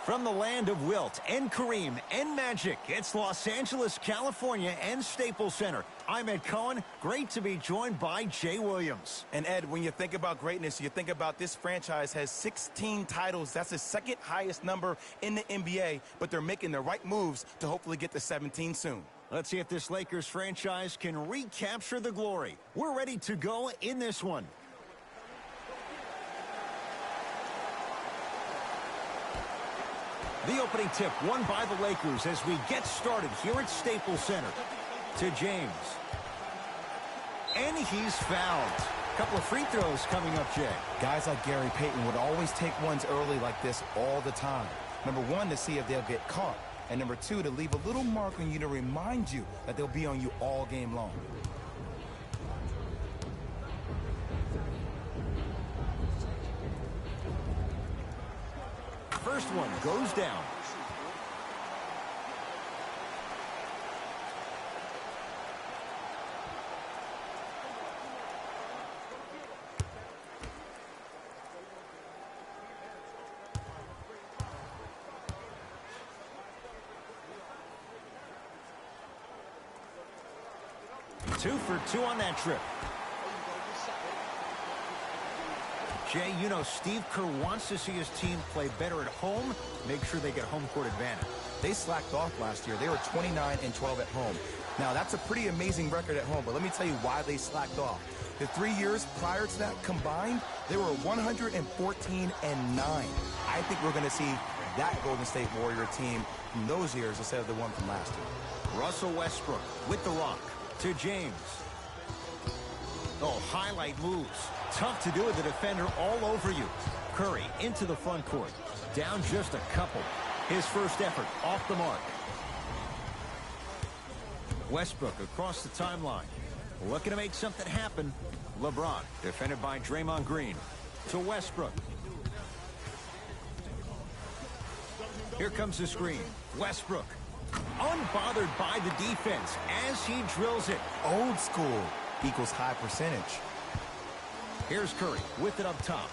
From the land of Wilt and Kareem and Magic, it's Los Angeles, California and Staples Center. I'm Ed Cohen. Great to be joined by Jay Williams. And Ed, when you think about greatness, you think about this franchise has 16 titles. That's the second highest number in the NBA, but they're making the right moves to hopefully get to 17 soon. Let's see if this Lakers franchise can recapture the glory. We're ready to go in this one. The opening tip won by the Lakers as we get started here at Staples Center. To James. And he's fouled. Couple of free throws coming up, Jay. Guys like Gary Payton would always take ones early like this all the time. Number one, to see if they'll get caught. And number two, to leave a little mark on you to remind you that they'll be on you all game long. First one goes down. Two for two on that trip. Jay, you know Steve Kerr wants to see his team play better at home, make sure they get home court advantage. They slacked off last year. They were 29-12 at home. Now, that's a pretty amazing record at home, but let me tell you why they slacked off. The 3 years prior to that combined, they were 114-9. I think we're going to see that Golden State Warrior team from those years instead of the one from last year. Russell Westbrook with the rock to James. Oh, highlight moves. Tough to do with the defender all over you. Curry into the front court. Down just a couple. His first effort off the mark. Westbrook across the timeline. Looking to make something happen. LeBron defended by Draymond Green. To Westbrook. Here comes the screen. Westbrook. Unbothered by the defense as he drills it. Old school equals high percentage. Here's Curry with it up top.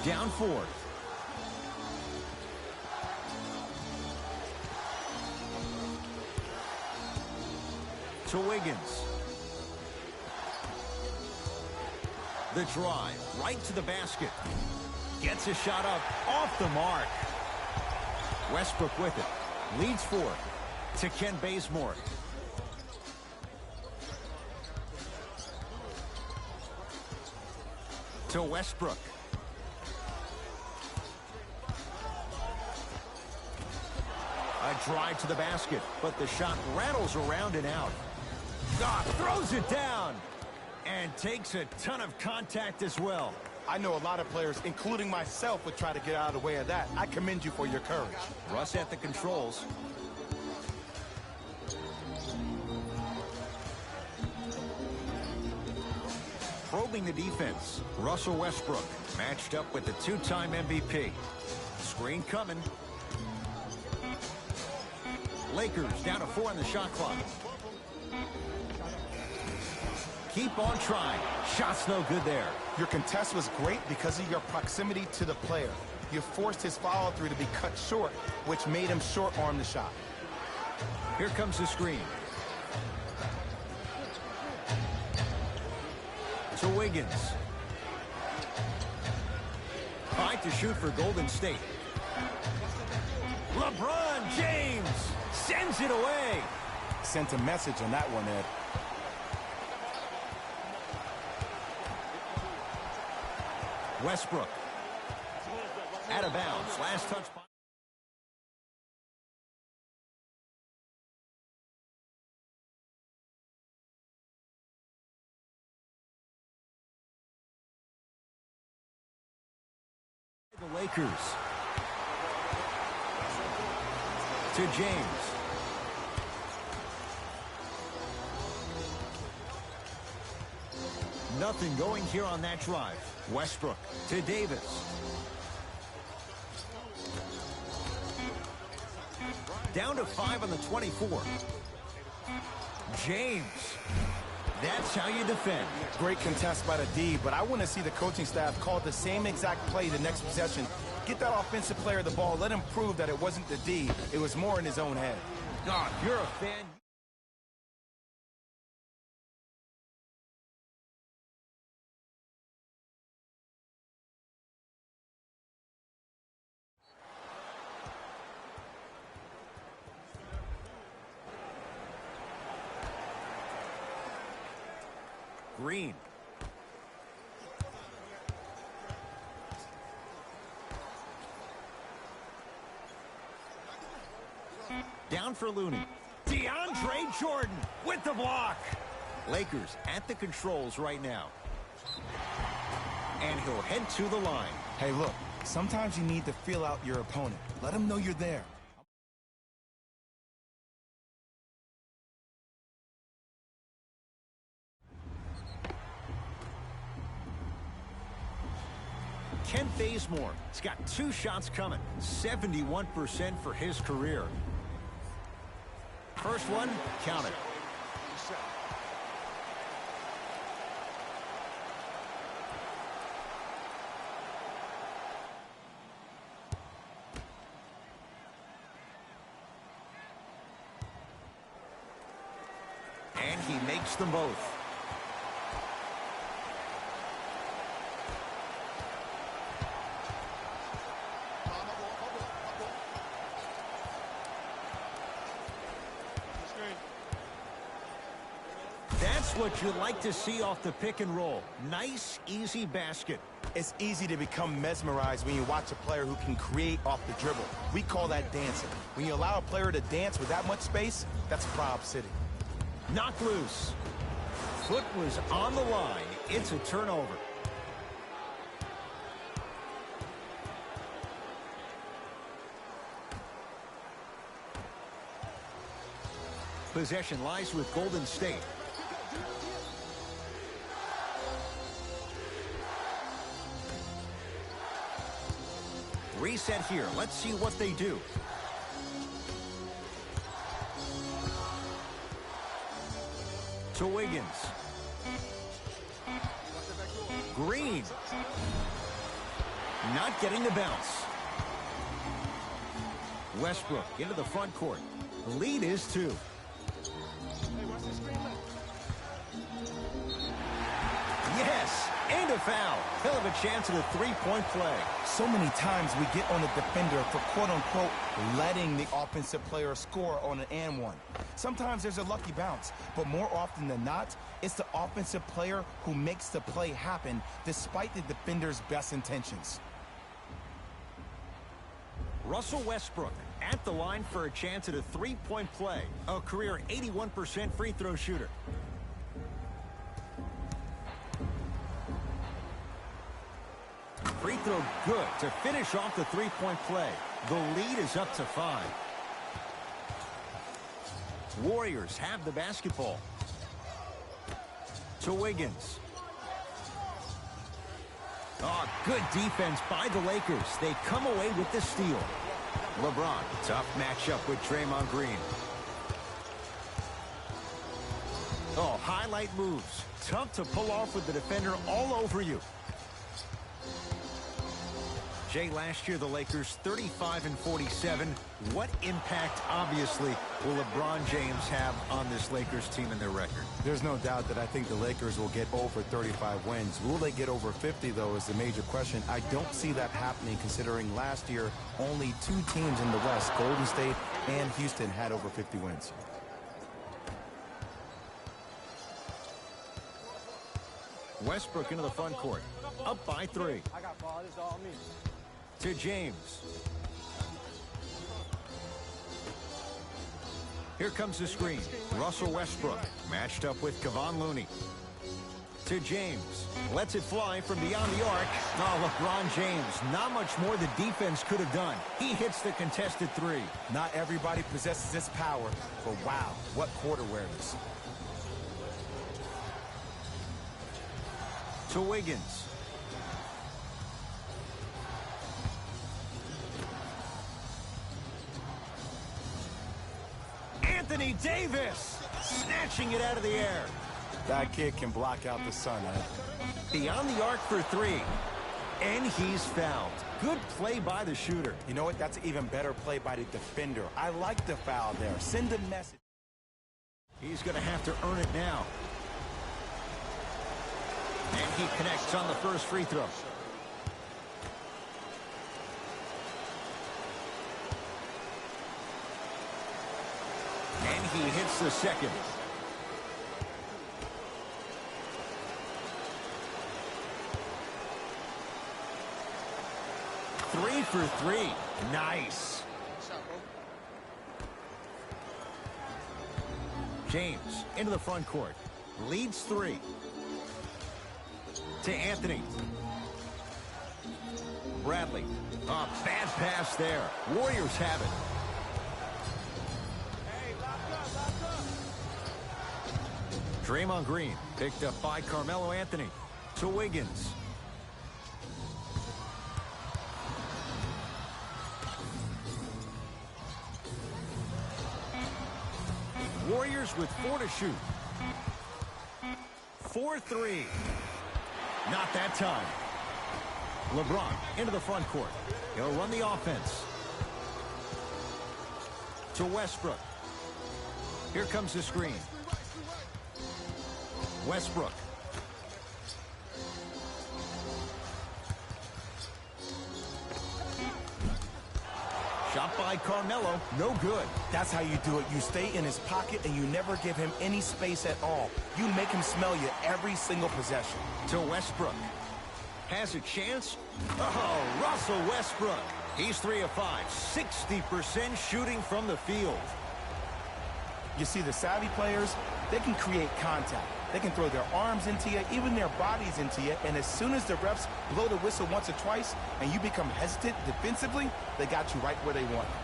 Down 4. To Wiggins. The drive right to the basket. Gets a shot up off the mark. Westbrook with it. Leads 4. To Ken Bazemore. To Westbrook. A drive to the basket, but the shot rattles around and out. Throws it down and takes a ton of contact as well. I know a lot of players, including myself, would try to get out of the way of that. I commend you for your courage. Russ at the controls. Probing the defense. Russell Westbrook matched up with the two-time MVP. Screen coming. Lakers down to 4 on the shot clock. Keep on trying. Shot's no good there. Your contest was great because of your proximity to the player. You forced his follow-through to be cut short, which made him short-arm the shot. Here comes the screen. To Wiggins. Fight to shoot for Golden State. LeBron James sends it away. Sent a message on that one, Ed. Westbrook. Out of bounds. Last touch by the Lakers. To James. Nothing going here on that drive. Westbrook to Davis. Down to 5 on the 24. James. That's how you defend. Great contest by the D, but I want to see the coaching staff call the same exact play the next possession. Get that offensive player the ball. Let him prove that it wasn't the D. It was more in his own head. God, if you're a fan. Green. Down for Looney. DeAndre Jordan with the block. Lakers at the controls right now. And he'll head to the line. Hey, look, sometimes you need to feel out your opponent. Let him know you're there. Kent Bazemore has got 2 shots coming. 71% for his career. First one, count it. And he makes them both. That's what you like to see off the pick and roll. Nice, easy basket. It's easy to become mesmerized when you watch a player who can create off the dribble. We call that dancing. When you allow a player to dance with that much space, that's Prob City. Knocked loose. Foot was on the line. It's a turnover. Possession lies with Golden State. Reset here. Let's see what they do. To Wiggins. Green. Not getting the bounce. Westbrook into the front court. The lead is 2. Yes, and a foul. Hell of a chance at a 3-point play. So many times we get on the defender for quote-unquote letting the offensive player score on an and one. Sometimes there's a lucky bounce, but more often than not, it's the offensive player who makes the play happen despite the defender's best intentions. Russell Westbrook at the line for a chance at a 3-point play. A career 81% free throw shooter. Free throw good to finish off the 3-point play. The lead is up to 5. Warriors have the basketball. To Wiggins. Oh, good defense by the Lakers. They come away with the steal. Lebron, tough matchup with Draymond Green. Oh, highlight moves. Tough to pull off with the defender all over you. Jay, last year the Lakers 35-47. What impact, obviously, will LeBron James have on this Lakers team and their record? There's no doubt that I think the Lakers will get over 35 wins. Will they get over 50, though, is the major question. I don't see that happening, considering last year only 2 teams in the West, Golden State and Houston, had over 50 wins. Westbrook into the front court. Up by 3. I got ball. This is all me. To James. Here comes the screen. Russell Westbrook matched up with Kevon Looney. To James. Lets it fly from beyond the arc. Oh, LeBron James. Not much more the defense could have done. He hits the contested 3. Not everybody possesses this power, but wow, what court awareness. To Wiggins. Anthony Davis snatching it out of the air. That kid can block out the sun, Ed. Beyond the arc for 3. And he's fouled. Good play by the shooter. You know what? That's an even better play by the defender. I like the foul there. Send a message. He's going to have to earn it now. And he connects on the first free throw. And he hits the second. Three for three. Nice. James into the front court. Leads three. To Anthony. Bradley. A bad pass there. Warriors have it. Draymond Green picked up by Carmelo Anthony. To Wiggins. Warriors with 4 to shoot. 4-3. Not that time. LeBron into the front court. He'll run the offense. To Westbrook. Here comes the screen. Westbrook. Shot by Carmelo. No good. That's how you do it. You stay in his pocket and you never give him any space at all. You make him smell you every single possession. To Westbrook. Has a chance. Oh, Russell Westbrook. He's 3 of 5. 60% shooting from the field. You see, the savvy players, they can create contact. They can throw their arms into you, even their bodies into you, and as soon as the refs blow the whistle once or twice and you become hesitant defensively, they got you right where they want you.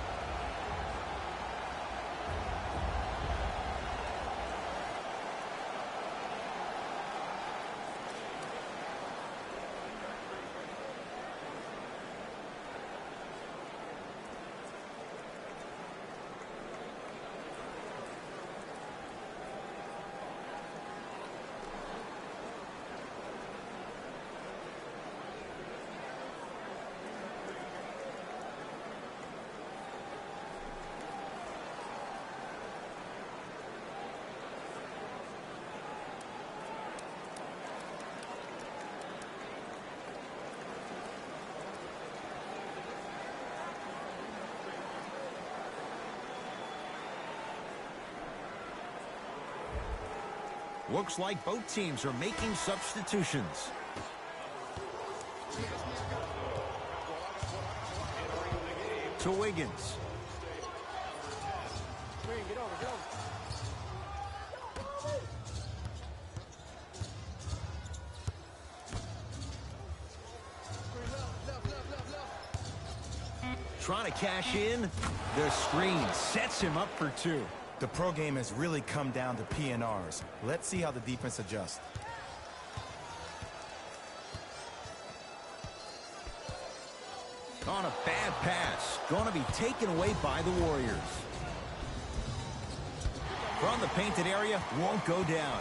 Looks like both teams are making substitutions. To Wiggins. Trying to cash in. The screen sets him up for 2. The pro game has really come down to PNRs. Let's see how the defense adjusts. On a bad pass. Going to be taken away by the Warriors. From the painted area, won't go down.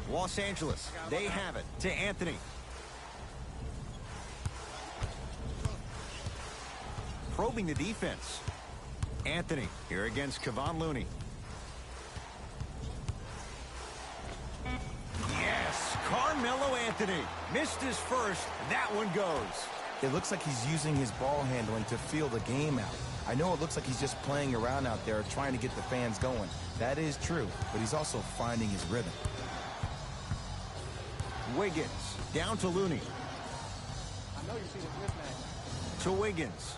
Los Angeles, they have it to Anthony. Probing the defense. Anthony here against Kevon Looney. Yes, Carmelo Anthony missed his first. That one goes. It looks like he's using his ball handling to feel the game out. I know it looks like he's just playing around out there trying to get the fans going. That is true, but he's also finding his rhythm. Wiggins down to Looney. I know you see the mismatch. To Wiggins.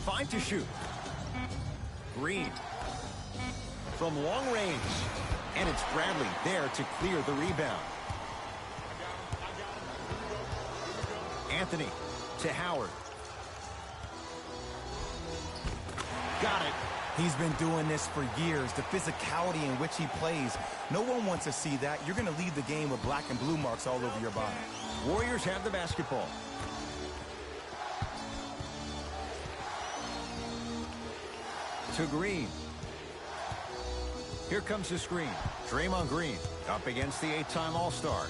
5 to shoot. Green. From long range. And it's Bradley there to clear the rebound. Anthony to Howard. Got it. He's been doing this for years. The physicality in which he plays. No one wants to see that. You're going to leave the game with black and blue marks all over your body. Warriors have the basketball. To Green. Here comes the screen. Draymond Green up against the 8-time All-Star.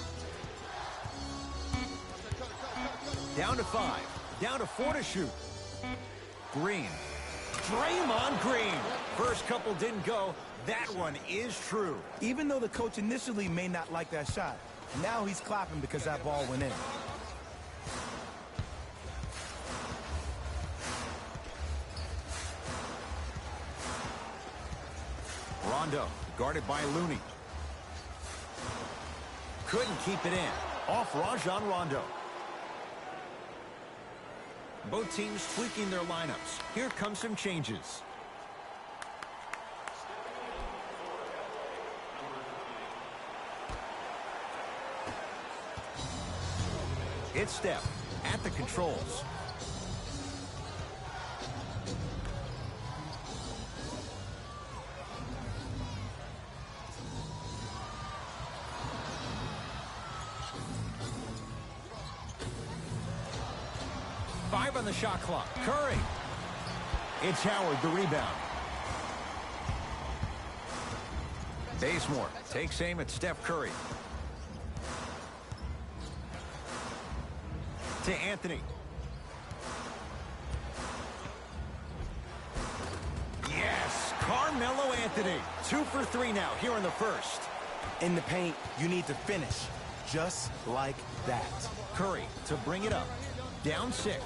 Down to 5. Down to 4 to shoot. Green. Draymond Green. First couple didn't go. That one is true. Even though the coach initially may not like that shot, now he's clapping because that ball went in. Rondo, guarded by Looney. Couldn't keep it in. Off Rajon Rondo. Both teams tweaking their lineups. Here come some changes. It's Steph at the controls. Five on the shot clock. Curry. It's Howard, the rebound. Bazemore takes aim at Steph Curry. To Anthony. Yes, Carmelo Anthony. 2 for 3 now here in the first. In the paint, you need to finish just like that. Curry to bring it up. Down 6.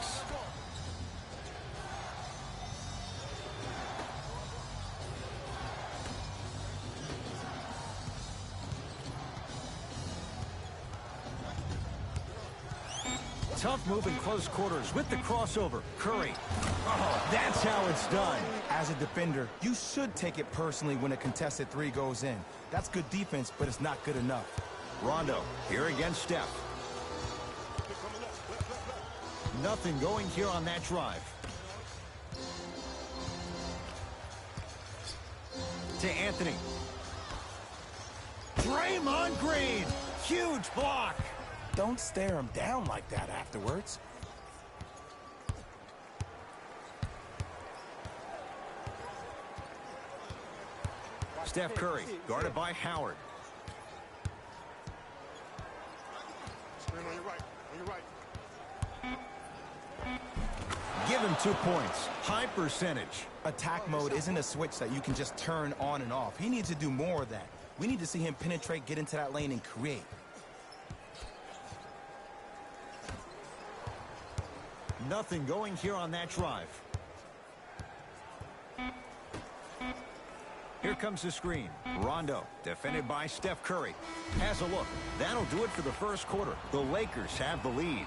Tough move in close quarters with the crossover. Curry. Oh, that's how it's done. As a defender, you should take it personally when a contested 3 goes in. That's good defense, but it's not good enough. Rondo here against Steph. Nothing going here on that drive. To Anthony. Draymond Green. Huge block. Don't stare him down like that afterwards. Steph Curry, guarded by Howard. Screen on your right. On your right. Give him 2 points. High percentage. Attack mode isn't a switch that you can just turn on and off. He needs to do more of that. We need to see him penetrate, get into that lane, and create. Nothing going here on that drive. Here comes the screen. Rondo, defended by Steph Curry. Has a look. That'll do it for the first quarter. The Lakers have the lead.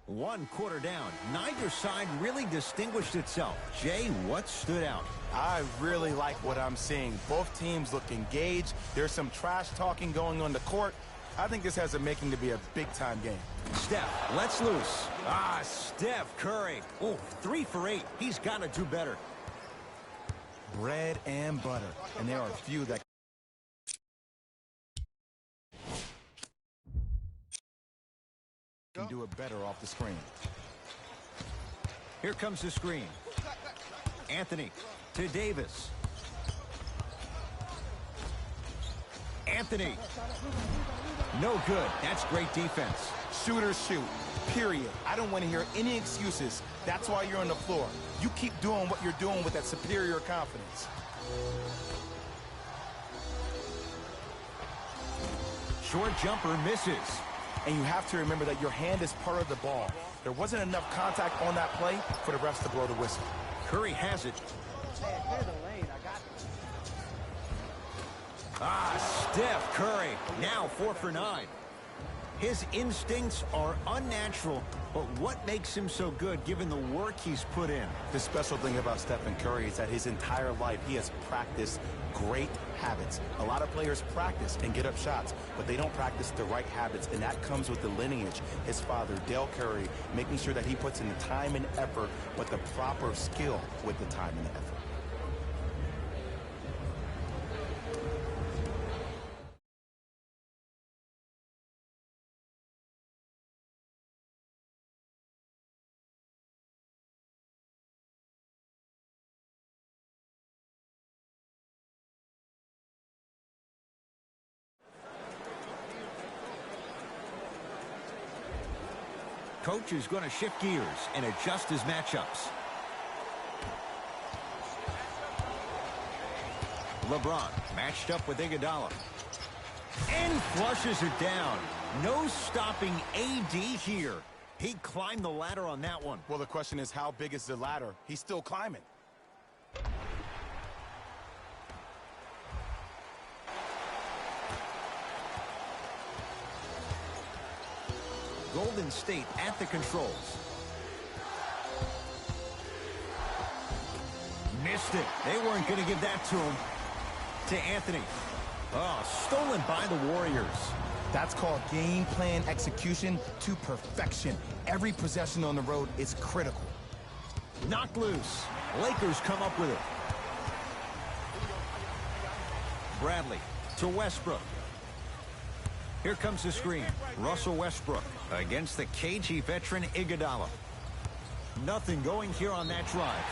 One quarter down. Neither side really distinguished itself. Jay, what stood out? I really like what I'm seeing. Both teams look engaged. There's some trash talking going on the court. I think this has a making to be a big-time game. Steph, let's loose. Steph Curry. Oh, 3 for 8. He's got to do better. Bread and butter. And there are a few that can do it better off the screen. Here comes the screen. Anthony to Davis. Anthony. No good. That's great defense. Shooters shoot. Period. I don't want to hear any excuses. That's why you're on the floor. You keep doing what you're doing with that superior confidence. Short jumper misses. And you have to remember that your hand is part of the ball. There wasn't enough contact on that play for the refs to blow the whistle. Curry has it. Hey, clear the lane. I got you. Steph Curry. Now 4 for 9. His instincts are unnatural, but what makes him so good given the work he's put in? The special thing about Stephen Curry is that his entire life he has practiced great habits. A lot of players practice and get up shots, but they don't practice the right habits, and that comes with the lineage. His father, Dale Curry, making sure that he puts in the time and effort, but the proper skill with the time and the effort. Coach is going to shift gears and adjust his matchups. LeBron matched up with Iguodala. And flushes it down. No stopping AD here. He climbed the ladder on that one. Well, the question is, how big is the ladder? He's still climbing. Golden State at the controls. Missed it. They weren't going to give that to him. To Anthony. Oh, stolen by the Warriors. That's called game plan execution to perfection. Every possession on the road is critical. Knocked loose. Lakers come up with it. Bradley to Westbrook. Here comes the screen. Russell Westbrook against the cagey veteran Iguodala. Nothing going here on that drive.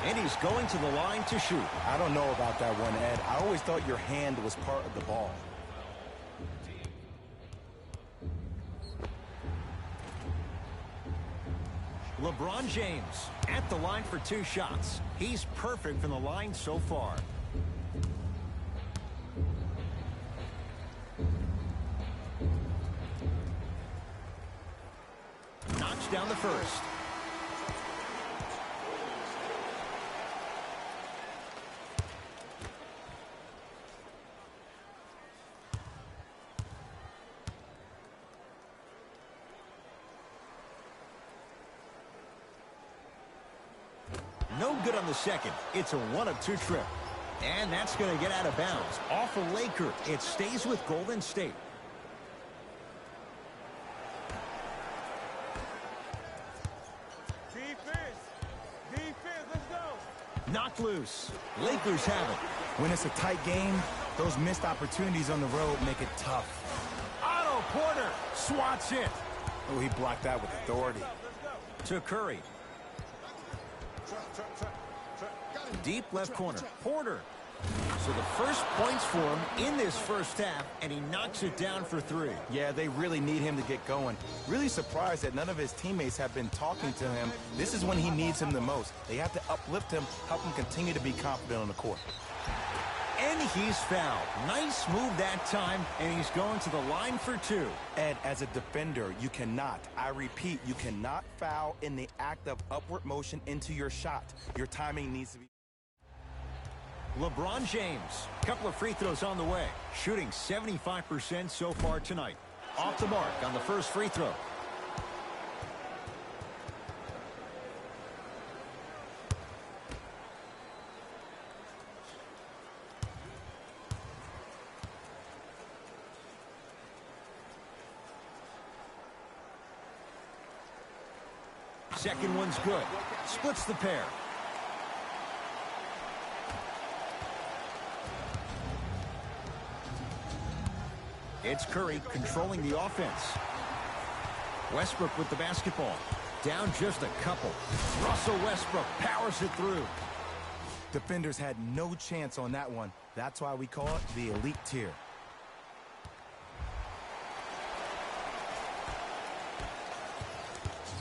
And he's going to the line to shoot. I don't know about that one, Ed. I always thought your hand was part of the ball. LeBron James at the line for 2 shots. He's perfect from the line so far. Knocks down the first. No good on the second. It's a 1 of 2 trip. And that's going to get out of bounds. Off a Laker. It stays with Golden State. Let's go. Knocked loose. Lakers have it. When it's a tight game, those missed opportunities on the road make it tough. Otto Porter swats it. Oh, he blocked that with authority. To Curry. Deep left corner. Porter. So the first points for him in this first half, and he knocks it down for 3. Yeah, they really need him to get going. Really surprised that none of his teammates have been talking to him. This is when he needs him the most. They have to uplift him, help him continue to be confident on the court. And he's fouled. Nice move that time, and he's going to the line for 2. Ed, as a defender, you cannot, I repeat, you cannot foul in the act of upward motion into your shot. Your timing needs to be... LeBron James, couple of free throws on the way. Shooting 75% so far tonight. Off the mark on the first free throw. Second one's good. Splits the pair. It's Curry controlling the offense. Westbrook with the basketball. Down just a couple. Russell Westbrook powers it through. Defenders had no chance on that one. That's why we call it the elite tier.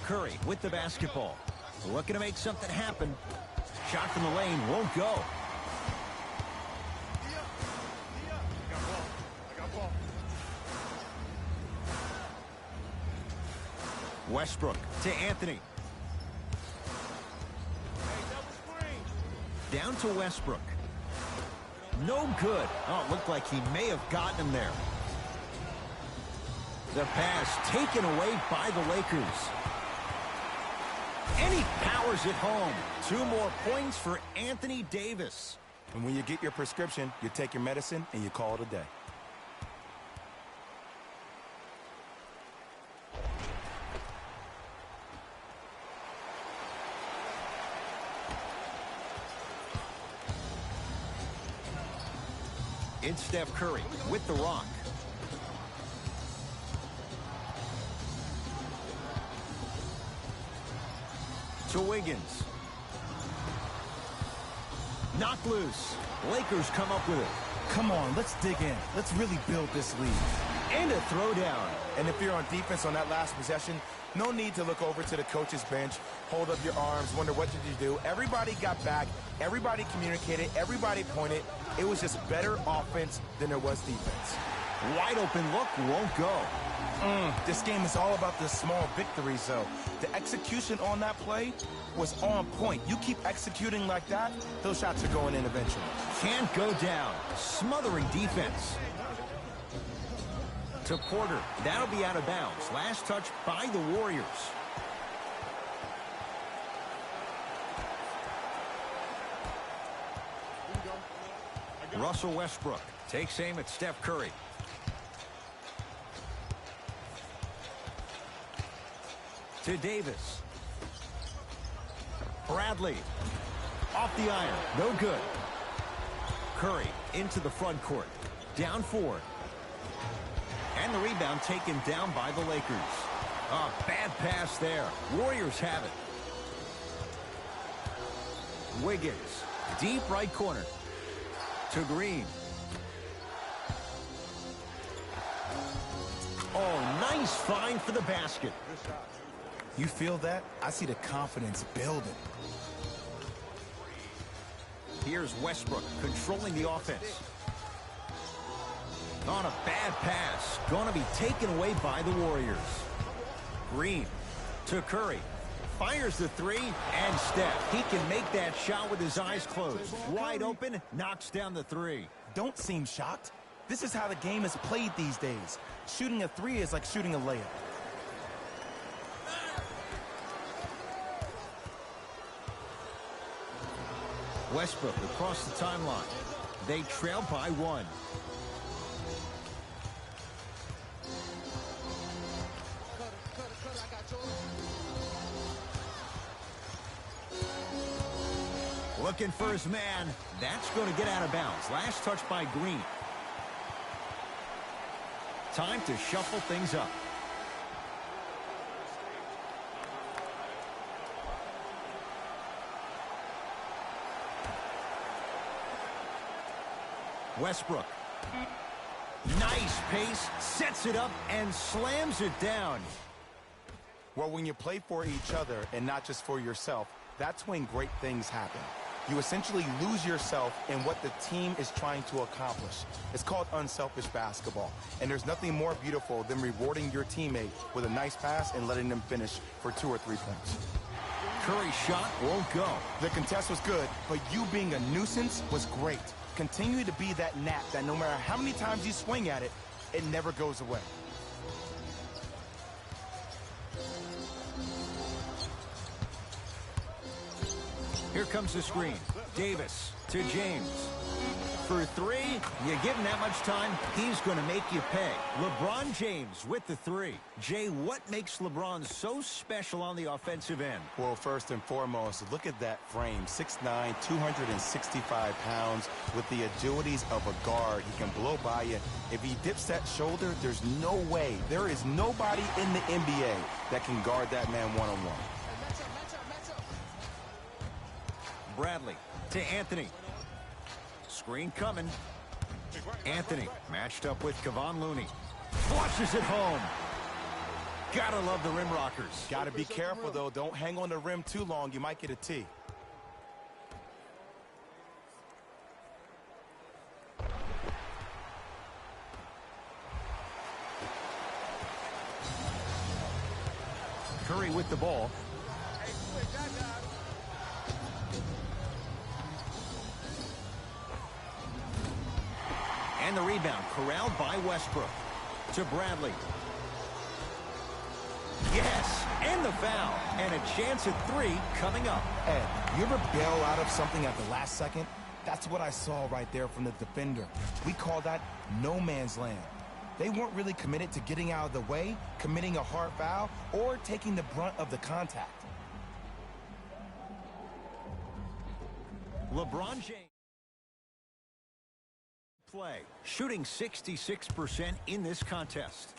Curry with the basketball. Looking to make something happen. Shot from the lane won't go. Westbrook to Anthony. Down to Westbrook. No good. Oh, it looked like he may have gotten him there. The pass taken away by the Lakers. And he powers it home. 2 more points for Anthony Davis. And when you get your prescription, you take your medicine and you call it a day. It's Steph Curry with the rock. To Wiggins. Knocked loose. Lakers come up with it. Come on, let's dig in. Let's really build this lead. And a throwdown. And if you're on defense on that last possession, no need to look over to the coach's bench, hold up your arms, wonder what did you do. Everybody got back. Everybody communicated. Everybody pointed. It was just better offense than there was defense. Wide open look won't go. This game is all about the small victories, though. The execution on that play was on point. You keep executing like that, those shots are going in eventually. Can't go down. Smothering defense. To Porter. That'll be out of bounds. Last touch by the Warriors. Russell Westbrook takes aim at Steph Curry. To Davis. Bradley. Off the iron. No good. Curry into the front court. Down 4. And the rebound taken down by the Lakers. A bad pass there. Warriors have it. Wiggins. Deep right corner. To Green. Oh, nice find for the basket. You feel that? I see the confidence building. Here's Westbrook controlling the offense. On a bad pass. Going to be taken away by the Warriors. Green to Curry. Fires the 3, and Steph. He can make that shot with his eyes closed. Wide open, knocks down the 3. Don't seem shocked. This is how the game is played these days. Shooting a 3 is like shooting a layup. Westbrook across the timeline. They trail by 1. Looking for his man. That's going to get out of bounds. Last touch by Green. Time to shuffle things up. Westbrook. Nice pace. Sets it up and slams it down. Well, when you play for each other and not just for yourself, that's when great things happen. You essentially lose yourself in what the team is trying to accomplish. It's called unselfish basketball. And there's nothing more beautiful than rewarding your teammate with a nice pass and letting them finish for 2 or 3 points. Curry's shot won't go. The contest was good, but you being a nuisance was great. Continue to be that gnat that no matter how many times you swing at it, it never goes away. Here comes the screen. Davis to James. For 3, you give him that much time, he's going to make you pay. LeBron James with the 3. Jay, what makes LeBron so special on the offensive end? Well, first and foremost, look at that frame. 6'9", 265 pounds with the agilities of a guard. He can blow by you. If he dips that shoulder, there's no way. There is nobody in the NBA that can guard that man one-on-one. Bradley to Anthony. Screen coming. Anthony matched up with Kevon Looney. Flushes it home. Gotta love the rim rockers. Gotta be careful, though. Don't hang on the rim too long. You might get a T. Curry with the ball. And the rebound corralled by Westbrook. To Bradley. Yes, and the foul. And a chance at 3 coming up. Ed, you ever bail out of something at the last second? That's what I saw right there from the defender. We call that no man's land. They weren't really committed to getting out of the way, committing a hard foul, or taking the brunt of the contact. LeBron James play, shooting 66% in this contest.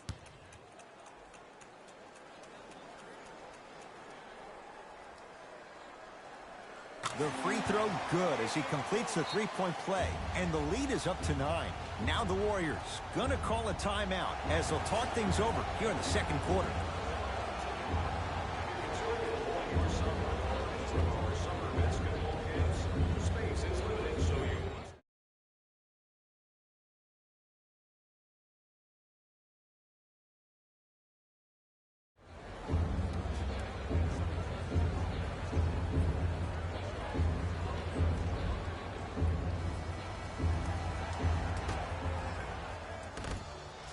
The free throw good as he completes the three-point play, and the lead is up to 9. Now the Warriors gonna call a timeout as they'll talk things over here in the second quarter.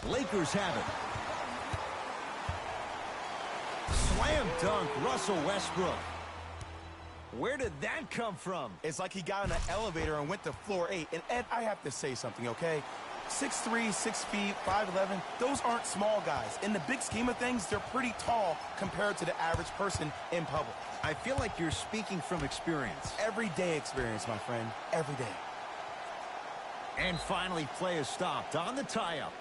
Lakers have it. Slam dunk, Russell Westbrook. Where did that come from? It's like he got in an elevator and went to floor 8. And Ed, I have to say something, okay? 6'3", 6 feet, 5'11", those aren't small guys. In the big scheme of things, they're pretty tall compared to the average person in public. I feel like you're speaking from experience. Everyday experience, my friend. Every day. And finally, play is stopped on the tie-up.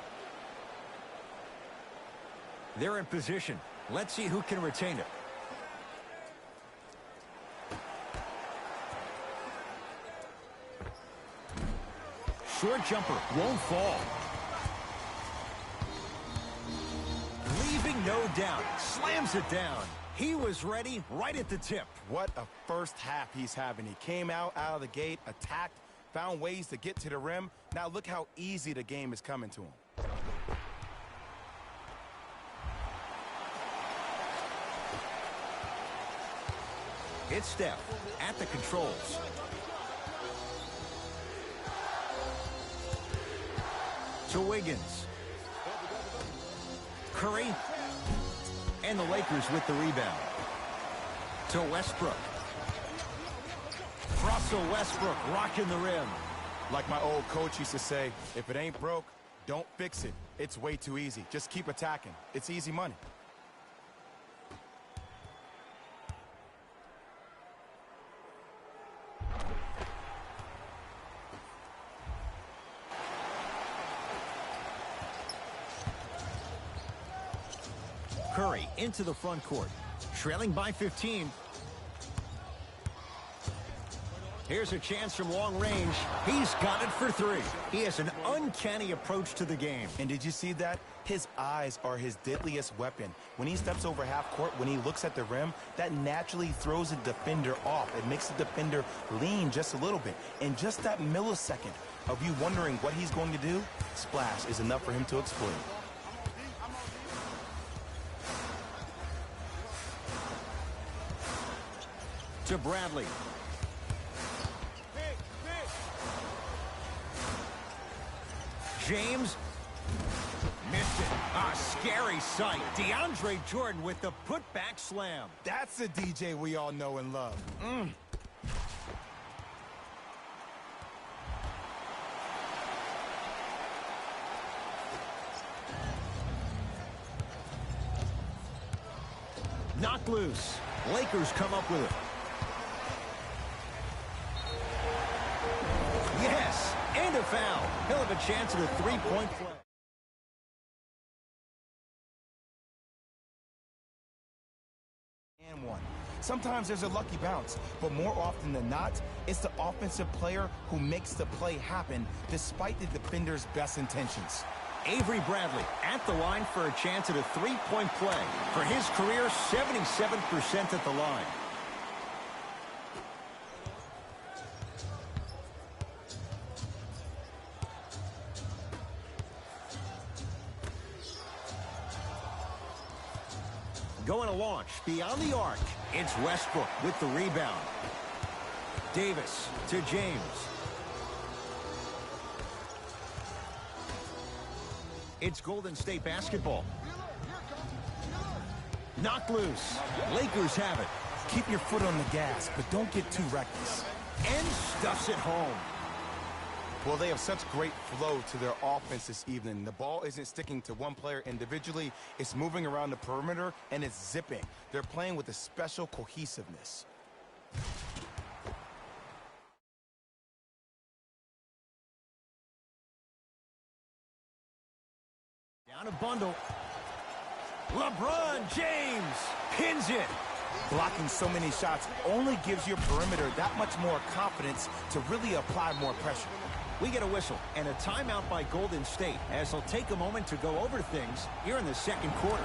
They're in position. Let's see who can retain it. Short jumper won't fall. Leaving no doubt. Slams it down. He was ready right at the tip. What a first half he's having. He came out of the gate, attacked, found ways to get to the rim. Now look how easy the game is coming to him. It's Steph at the controls. To Wiggins. Curry. And the Lakers with the rebound. To Westbrook. Russell Westbrook rocking the rim. Like my old coach used to say, if it ain't broke, don't fix it. It's way too easy. Just keep attacking. It's easy money. Curry into the front court, trailing by 15. Here's a chance from long range. He's got it for 3. He has an uncanny approach to the game. And did you see that? His eyes are his deadliest weapon. When he steps over half court, when he looks at the rim, that naturally throws the defender off. It makes the defender lean just a little bit. And just that millisecond of you wondering what he's going to do, splash is enough for him to explode. To Bradley. James missed it. A scary sight. DeAndre Jordan with the putback slam. That's the DJ we all know and love. Knocked loose. Lakers come up with it. Yes, and a foul. He'll have a chance at a three-point play. And one. Sometimes there's a lucky bounce, but more often than not, it's the offensive player who makes the play happen despite the defender's best intentions. Avery Bradley at the line for a chance at a three-point play. For his career, 77% at the line. Going to launch beyond the arc. It's Westbrook with the rebound. Davis to James. It's Golden State basketball. Knocked loose. Lakers have it. Keep your foot on the gas, but don't get too reckless. And stuffs it home. Well, they have such great flow to their offense this evening. The ball isn't sticking to one player individually. It's moving around the perimeter, and it's zipping. They're playing with a special cohesiveness. Down a bundle. LeBron James pins it. Blocking so many shots only gives your perimeter that much more confidence to really apply more pressure. We get a whistle and a timeout by Golden State as they'll take a moment to go over things here in the second quarter.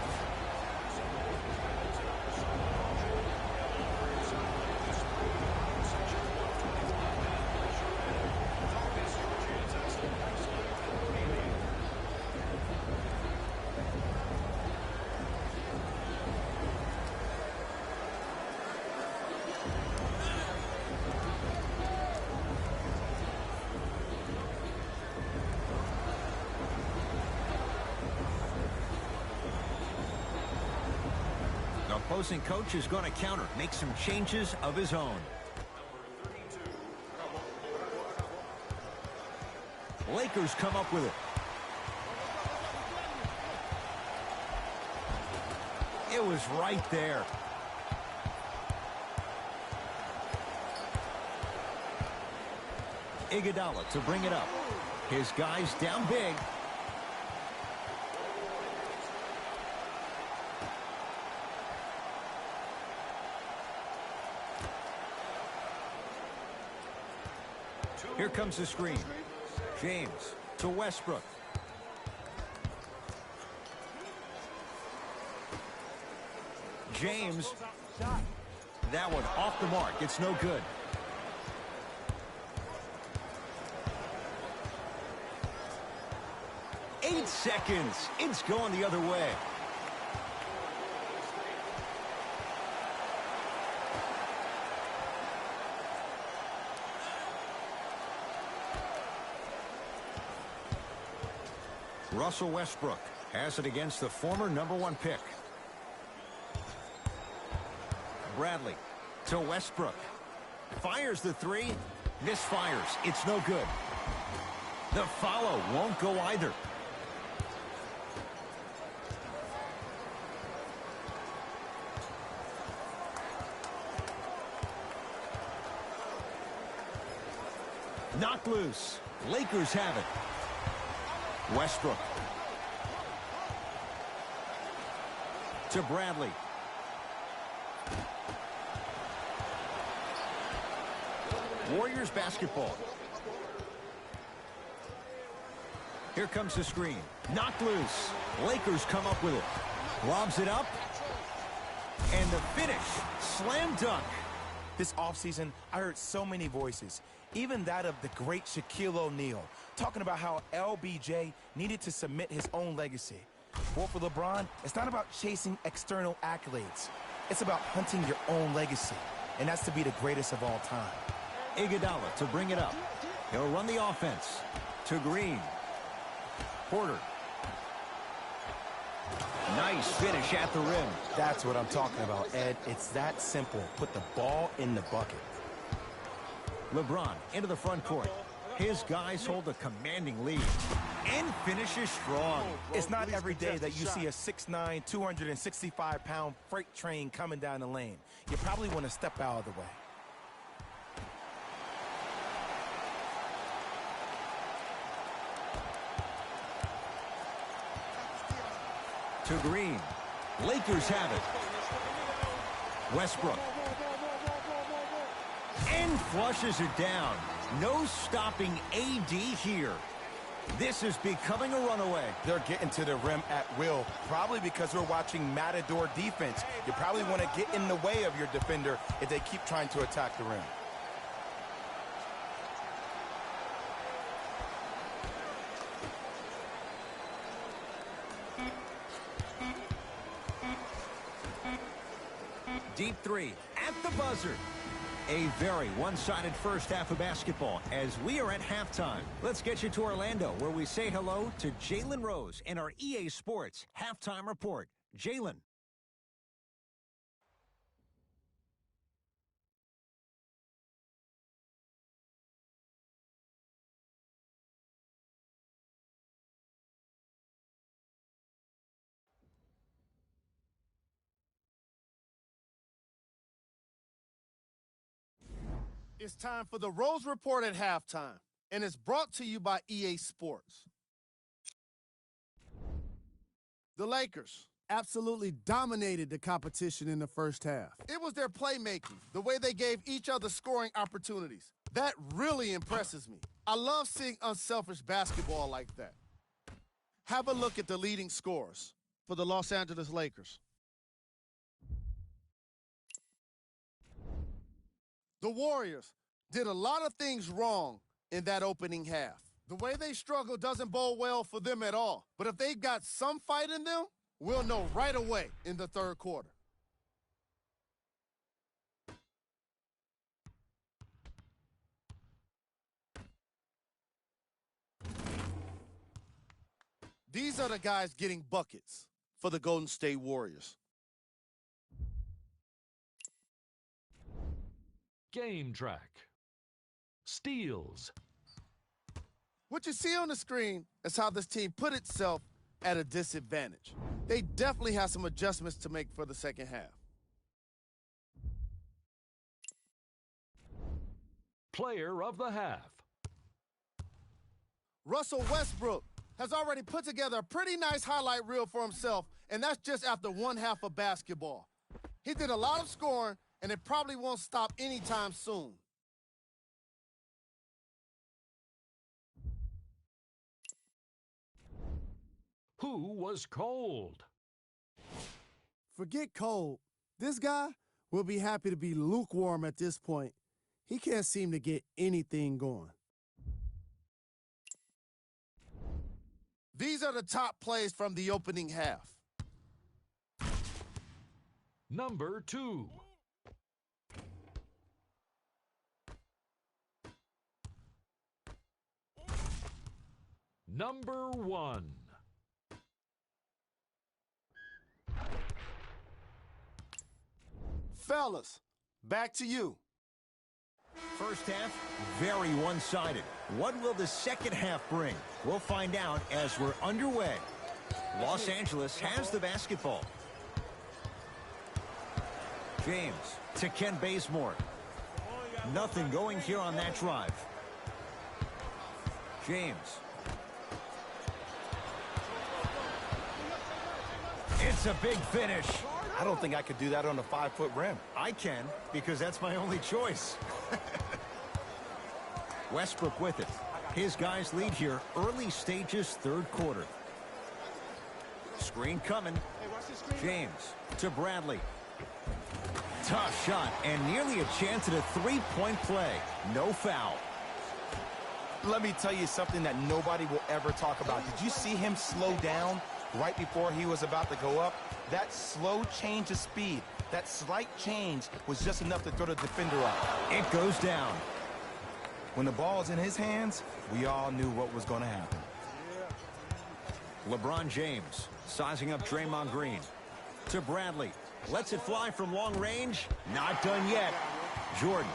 Opposing coach is going to counter, make some changes of his own. Lakers come up with it. It was right there. Iguodala to bring it up. His guys down big. Here comes the screen. James to Westbrook. James. That one off the mark. It's no good. Eight seconds. It's going the other way. Russell Westbrook has it against the former #1 pick. Bradley to Westbrook. Fires the three. Misfires. It's no good. The follow won't go either. Knocked loose. Lakers have it. Westbrook to Bradley. Warriors basketball. Here comes the screen. Knocked loose. Lakers come up with it. Lobs it up. And the finish. Slam dunk. This offseason, I heard so many voices, even that of the great Shaquille O'Neal, talking about how LBJ needed to submit his own legacy. Well, for LeBron, it's not about chasing external accolades. It's about hunting your own legacy, and that's to be the greatest of all time. Iguodala to bring it up. He'll run the offense. To Green. Porter. Nice finish at the rim. That's what I'm talking about, Ed. It's that simple. Put the ball in the bucket. LeBron into the front court. His guys hold a commanding lead. And finishes strong. It's not every day that you see a 6'9", 265-pound freight train coming down the lane. You probably want to step out of the way. To Green. Lakers have it. Westbrook. And flushes it down. No stopping AD here. This is becoming a runaway. They're getting to the rim at will, probably because we're watching Matador defense. You probably want to get in the way of your defender if they keep trying to attack the rim. Deep three at the buzzer. A very one-sided first half of basketball as we are at halftime. Let's get you to Orlando where we say hello to Jalen Rose in our EA Sports Halftime Report. Jalen. It's time for the Rose Report at halftime, and it's brought to you by EA Sports. The Lakers absolutely dominated the competition in the first half. It was their playmaking, the way they gave each other scoring opportunities. That really impresses me. I love seeing unselfish basketball like that. Have a look at the leading scorers for the Los Angeles Lakers. The Warriors did a lot of things wrong in that opening half. The way they struggle doesn't bode well for them at all. But if they've got some fight in them, we'll know right away in the third quarter. These are the guys getting buckets for the Golden State Warriors. Game track. Steals. What you see on the screen is how this team put itself at a disadvantage. They definitely have some adjustments to make for the second half. Player of the half. Russell Westbrook has already put together a pretty nice highlight reel for himself, and that's just after one half of basketball. He did a lot of scoring, and it probably won't stop anytime soon. Who was cold? Forget cold. This guy will be happy to be lukewarm at this point. He can't seem to get anything going. These are the top plays from the opening half. Number 2. Number 1. Fellas, back to you. First half, very one-sided. What will the second half bring? We'll find out as we're underway. Los Angeles has the basketball. James to Ken Bazemore. Nothing going here on that drive. James. It's a big finish. I don't think I could do that on a 5-foot rim. I can, because that's my only choice. Westbrook with it. His guys lead here, early stages, third quarter. Screen coming. James to Bradley. Tough shot, and nearly a chance at a three-point play. No foul. Let me tell you something that nobody will ever talk about. Did you see him slow down right before he was about to go up? That slow change of speed, that slight change was just enough to throw the defender up. It goes down. When the ball's in his hands, we all knew what was going to happen. LeBron James sizing up Draymond Green. To Bradley. Lets it fly from long range. Not done yet. Jordan.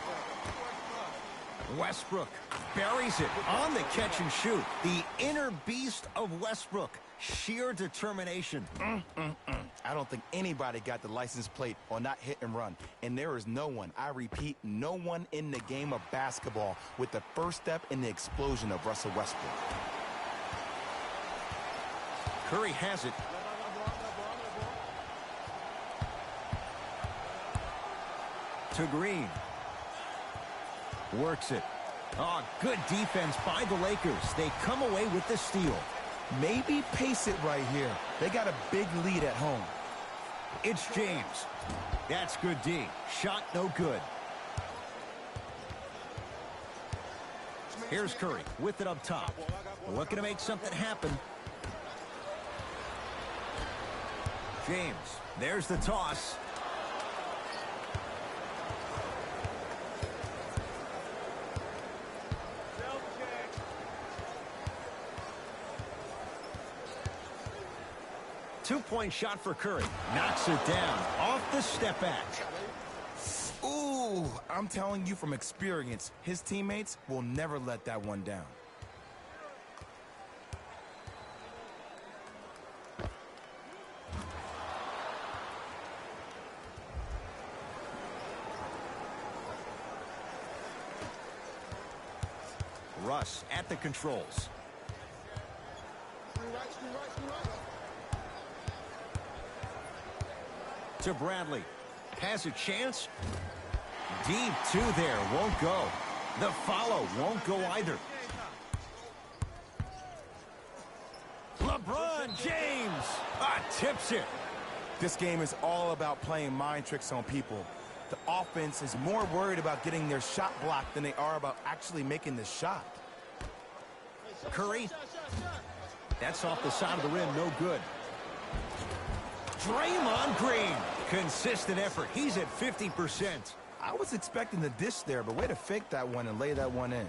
Westbrook buries it on the catch and shoot. The inner beast of Westbrook. Sheer determination. I don't think anybody got the license plate on that hit and run. And there is no one, I repeat, no one in the game of basketball with the first step in the explosion of Russell Westbrook. Curry has it. To Green. Works it. Oh, good defense by the Lakers. They come away with the steal. Maybe pace it right here. They got a big lead at home. It's James. That's good D. Shot no good. Here's Curry with it up top. Looking to make something happen. James. There's the toss. Two-point shot for Curry. Knocks it down. Off the step back. Ooh, I'm telling you from experience, his teammates will never let that one down. Russ at the controls. Screen right, screen right, screen right. To Bradley. Has a chance. Deep two there. Won't go. The follow won't go either. LeBron James tips it. This game is all about playing mind tricks on people. The offense is more worried about getting their shot blocked than they are about actually making the shot. Curry. That's off the side of the rim. No good. Draymond Green. Consistent effort. He's at 50%. I was expecting the dish there, but way to fake that one and lay that one in.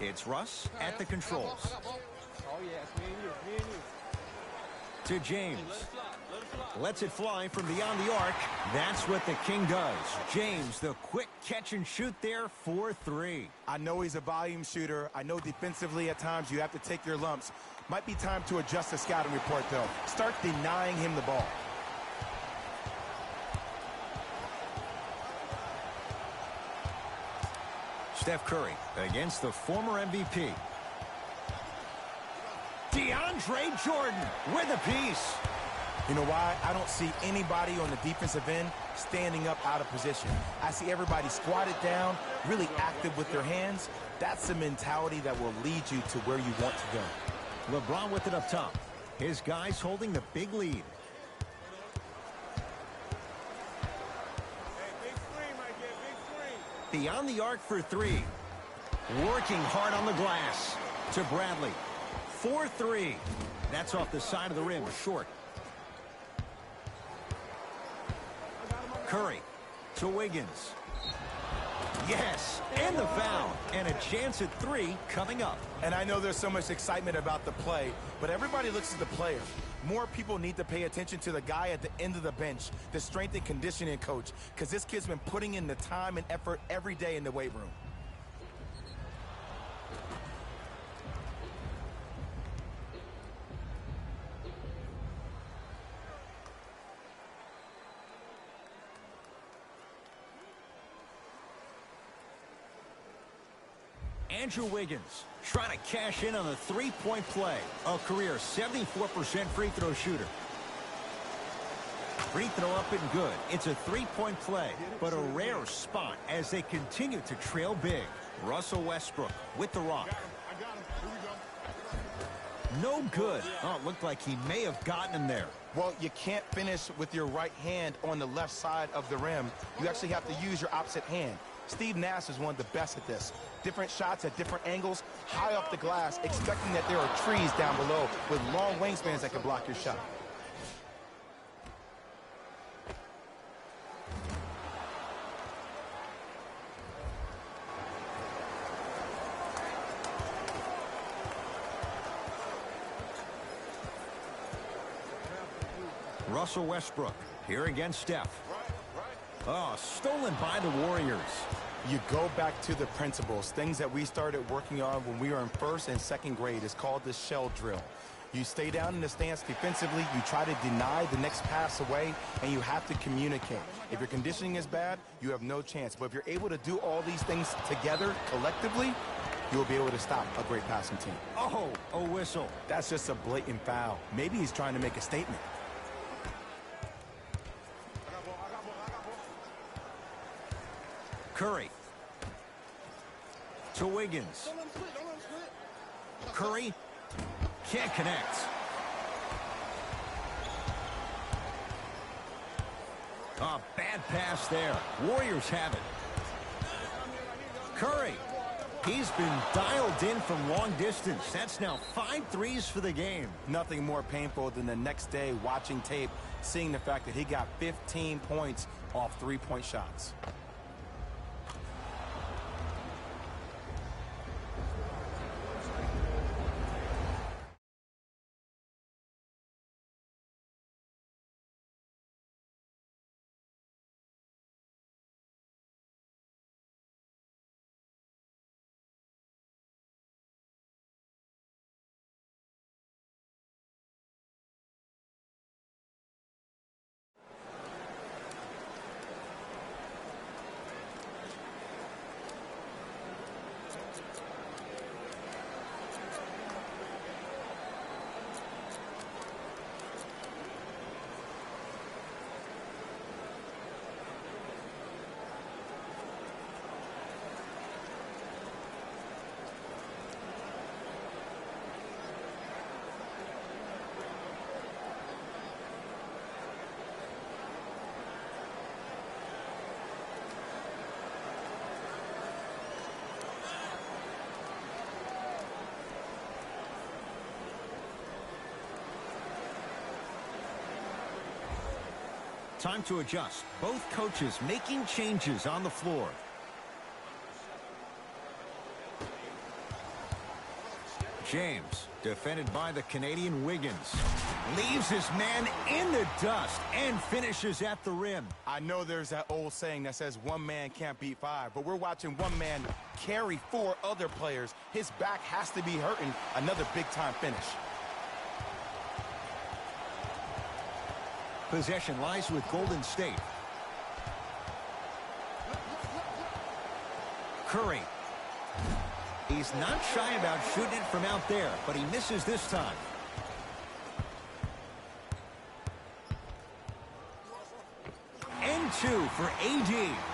It's Russ at the controls. Oh, yeah, it's me and you. To James. Lets it fly from beyond the arc. That's what the King does. James, the quick catch and shoot there for 3. I know he's a volume shooter. I know defensively at times you have to take your lumps. Might be time to adjust the scouting report, though. Start denying him the ball. Steph Curry against the former MVP. DeAndre Jordan with a piece. You know why? I don't see anybody on the defensive end standing up out of position. I see everybody squatted down, really active with their hands. That's the mentality that will lead you to where you want to go. LeBron with it up top. His guys holding the big lead. Beyond the arc for 3. Working hard on the glass. To Bradley. 4-3. That's off the side of the rim. Short. Curry. To Wiggins. Yes. And the foul. And a chance at 3 coming up. And I know there's so much excitement about the play, but everybody looks at the player. More people need to pay attention to the guy at the end of the bench, the strength and conditioning coach, because this kid's been putting in the time and effort every day in the weight room. Andrew Wiggins trying to cash in on a 3-point play. A career 74% free throw shooter. Free throw up and good. It's a 3-point play, but a rare spot as they continue to trail big. Russell Westbrook with the rock. I got him. Here we go. No good. Oh, it looked like he may have gotten him there. Well, you can't finish with your right hand on the left side of the rim. You actually have to use your opposite hand. Steve Nash is one of the best at this. Different shots at different angles, high off the glass, expecting that there are trees down below with long wingspans that can block your shot. Russell Westbrook here against Steph. Oh, stolen by the Warriors. You go back to the principles, things that we started working on when we were in first and second grade. It's called the shell drill. You stay down in the stance defensively, you try to deny the next pass away, and you have to communicate. If your conditioning is bad, you have no chance. But if you're able to do all these things together, collectively, you'll be able to stop a great passing team. Oh, a whistle. That's just a blatant foul. Maybe he's trying to make a statement. Curry. To Wiggins. Curry can't connect. A bad pass there. Warriors have it. Curry. He's been dialed in from long distance. That's now 5 threes for the game. Nothing more painful than the next day watching tape, seeing the fact that he got 15 points off 3-point shots. Time to adjust. Both coaches making changes on the floor. James, defended by the Canadian Wiggins. Leaves his man in the dust and finishes at the rim. I know there's that old saying that says one man can't beat five, but we're watching one man carry four other players. His back has to be hurting. Another big-time finish. Possession lies with Golden State. Curry. He's not shy about shooting it from out there, but he misses this time. And two for AD.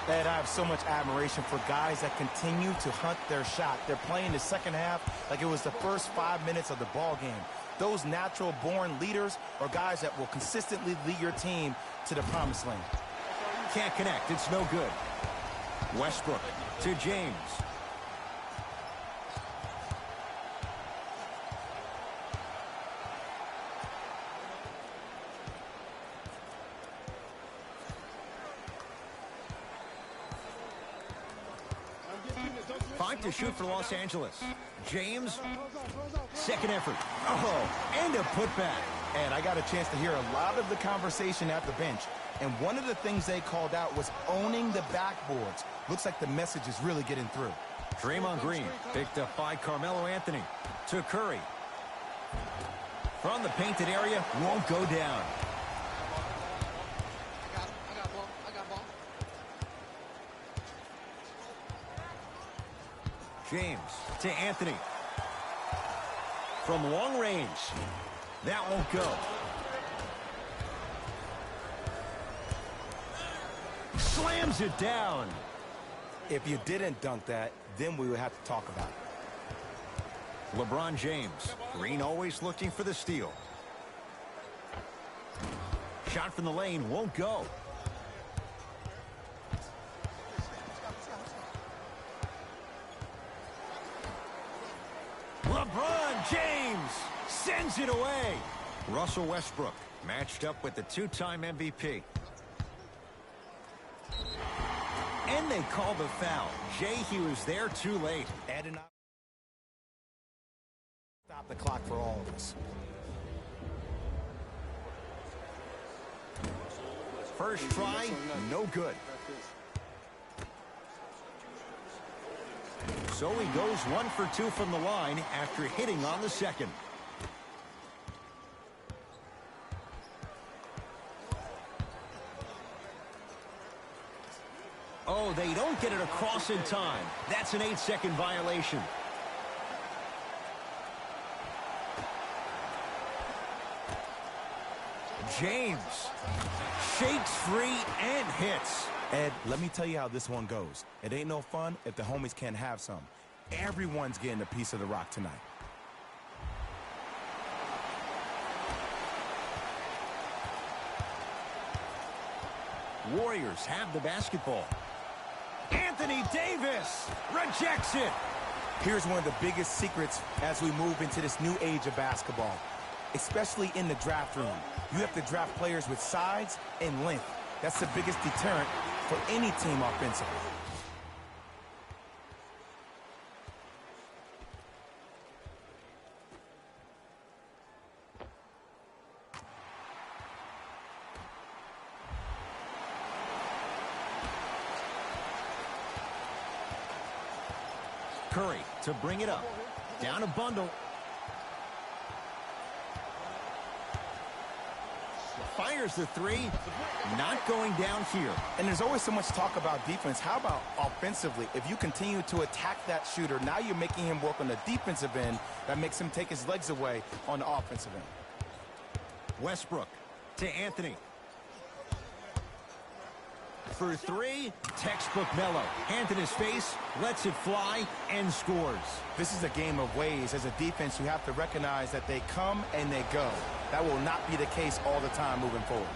And I have so much admiration for guys that continue to hunt their shot. They're playing the second half like it was the first 5 minutes of the ball game. Those natural-born leaders are guys that will consistently lead your team to the promised land. Can't connect. It's no good. Westbrook to James. Five to shoot for Los Angeles. James, second effort. Oh, and a putback. And I got a chance to hear a lot of the conversation at the bench. And one of the things they called out was owning the backboards. Looks like the message is really getting through. Draymond Green picked up by Carmelo Anthony. To Curry. From the painted area, won't go down. James to Anthony. From long range. That won't go. Slams it down. If you didn't dunk that, then we would have to talk about it. LeBron James. Green always looking for the steal. Shot from the lane won't go. LeBron James sends it away. Russell Westbrook matched up with the two-time MVP. And they call the foul. Jay, he was there too late. And stop the clock for all of us. First try, no good. So he goes 1 for 2 from the line after hitting on the second. Oh, they don't get it across in time. That's an 8-second violation. James shakes free and hits. Ed, let me tell you how this one goes. It ain't no fun if the homies can't have some. Everyone's getting a piece of the rock tonight. Warriors have the basketball. Anthony Davis rejects it. Here's one of the biggest secrets as we move into this new age of basketball, especially in the draft room. You have to draft players with size and length. That's the biggest deterrent for any team offensively. Curry to bring it up. Down a bundle. Fires the three. Not going down here. And there's always so much talk about defense. How about offensively? If you continue to attack that shooter, now you're making him work on the defensive end. That makes him take his legs away on the offensive end. Westbrook to Anthony. For three, textbook Melo. Hand in his face, lets it fly, and scores. This is a game of ways. As a defense, you have to recognize that they come and they go. That will not be the case all the time moving forward.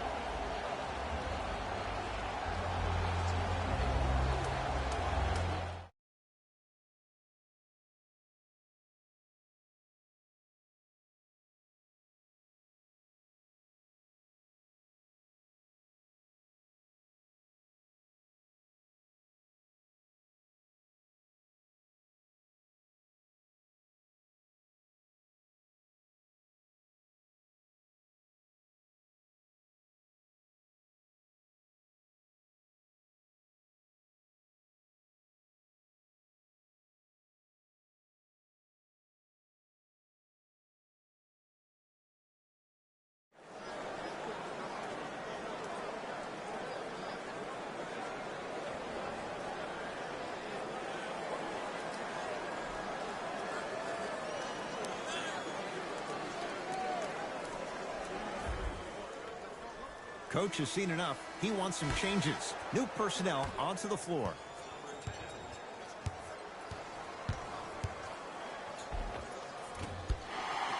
Coach has seen enough. He wants some changes. New personnel onto the floor.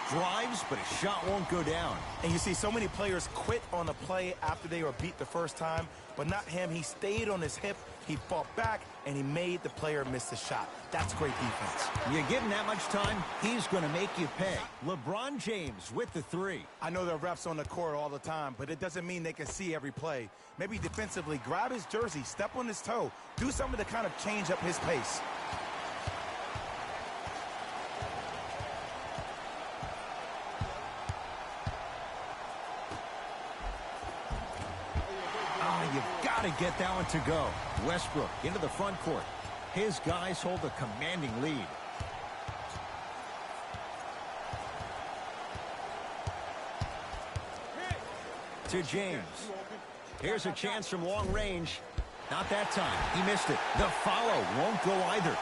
Drives, but his shot won't go down. And you see so many players quit on a play after they were beat the first time, but not him. He stayed on his hip, he fought back, and he made the player miss the shot. That's great defense. You give him that much time, he's going to make you pay. LeBron James with the three. I know there are refs on the court all the time, but it doesn't mean they can see every play. Maybe defensively, grab his jersey, step on his toe, do something to kind of change up his pace. You've got to get that one to go. Westbrook into the front court. His guys hold a commanding lead. To James. Here's a chance from long range. Not that time. He missed it. The follow won't go either.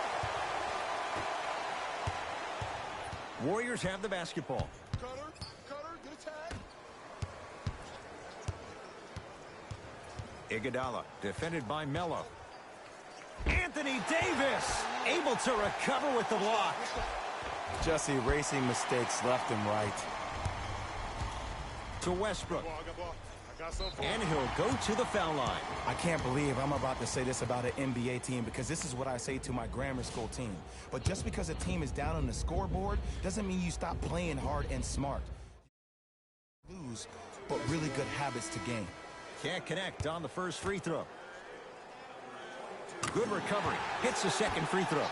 Warriors have the basketball. Cutter, get a tag. Iguodala, defended by Melo. Anthony Davis, able to recover with the block. Just erasing mistakes left and right. To Westbrook. I got some for And he'll go to the foul line. I can't believe I'm about to say this about an NBA team, because this is what I say to my grammar school team. But just because a team is down on the scoreboard doesn't mean you stop playing hard and smart. Lose, but really good habits to gain. Can't connect on the first free throw. Good recovery. Hits the second free throw.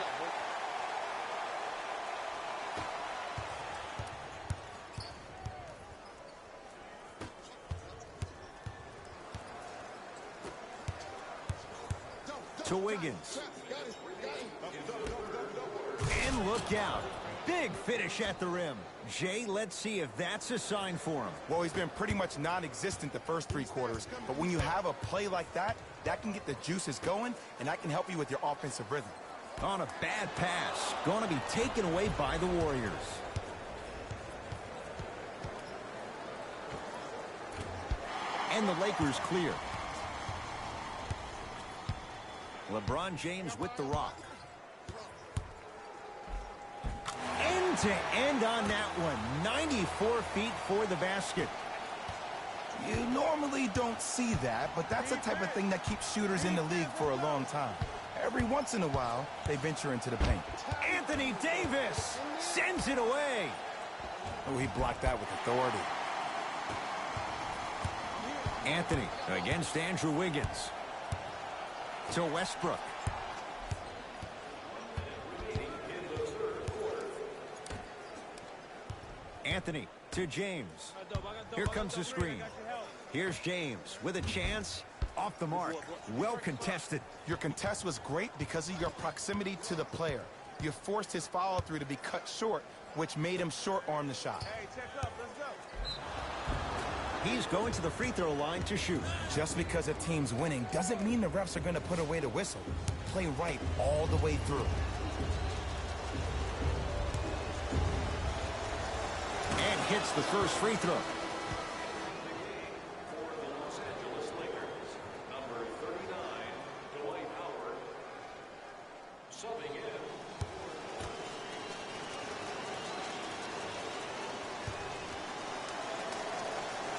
To Wiggins. And look out. Big finish at the rim. Jay, let's see if that's a sign for him. Well, he's been pretty much non-existent the first three quarters, but when you have a play like that, that can get the juices going, and that can help you with your offensive rhythm. On a bad pass. Going to be taken away by the Warriors. And the Lakers clear. LeBron James with the rock. End to end on that one. 94 feet for the basket. You normally don't see that, but that's the type of thing that keeps shooters in the league for a long time. Every once in a while, they venture into the paint. Anthony Davis sends it away. Oh, he blocked that with authority. Anthony against Andrew Wiggins. To Westbrook. Anthony to James. Here comes the screen. Here's James with a chance. Off the mark. Well contested. Your contest was great because of your proximity to the player. You forced his follow-through to be cut short, which made him short-arm the shot. Hey, check up. Let's go. He's going to the free throw line to shoot. Just because a team's winning doesn't mean the refs are going to put away the whistle. Play right all the way through. And hits the first free throw.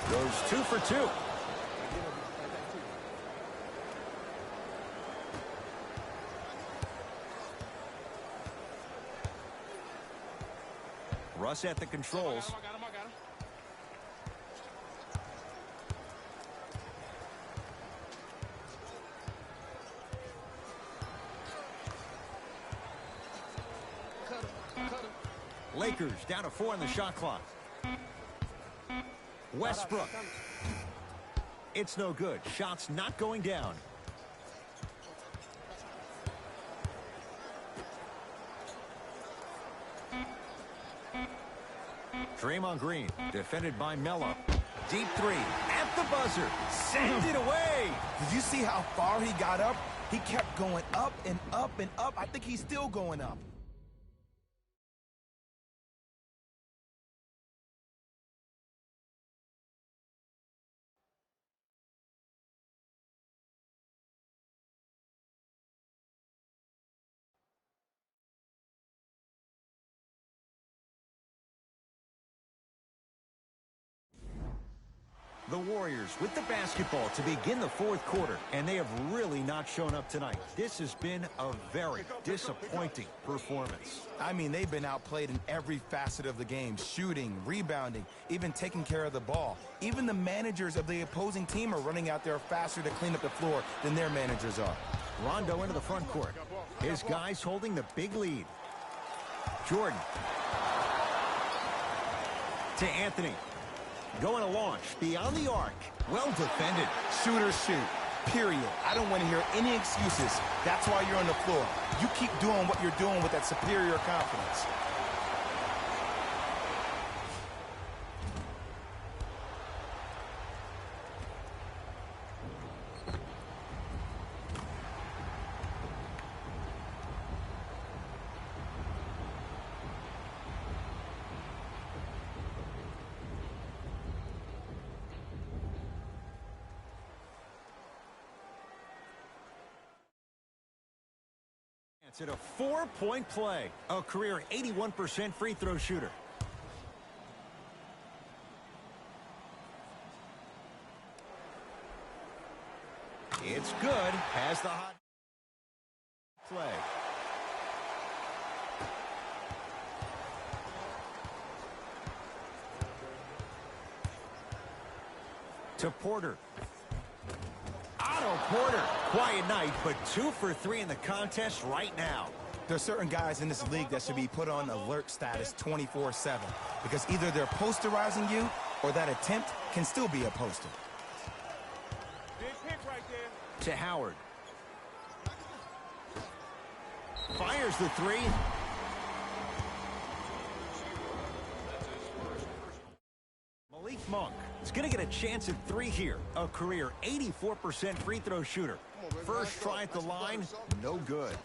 Goes 2 for 2. Russ at the controls. I got him. Lakers down to 4 on the shot clock. Westbrook. It's no good. Shots not going down. Draymond Green, defended by Melo. Deep three, at the buzzer. Send it away. Did you see how far he got up? He kept going up and up and up. I think he's still going up. The Warriors with the basketball to begin the fourth quarter, and they have really not shown up tonight. This has been a very disappointing performance. I mean, they've been outplayed in every facet of the game, shooting, rebounding, even taking care of the ball. Even the managers of the opposing team are running out there faster to clean up the floor than their managers are. Rondo into the front court. His guys holding the big lead. Jordan. To Anthony. Going to launch beyond the arc. Well defended. Shooters shoot, period. I don't want to hear any excuses. That's why you're on the floor. You keep doing what you're doing with that superior confidence. It's a 4-point play. A career 81% free throw shooter. It's good. Has the hot play. To Porter. Porter, quiet night, but 2 for 3 in the contest right now. There are certain guys in this league that should be put on alert status 24/7 because either they're posterizing you or that attempt can still be a poster. Big pick right there. To Howard. Fires the 3. Malik Monk is going to get a chance at 3 here. A career 84% free throw shooter. First try at the line, no good.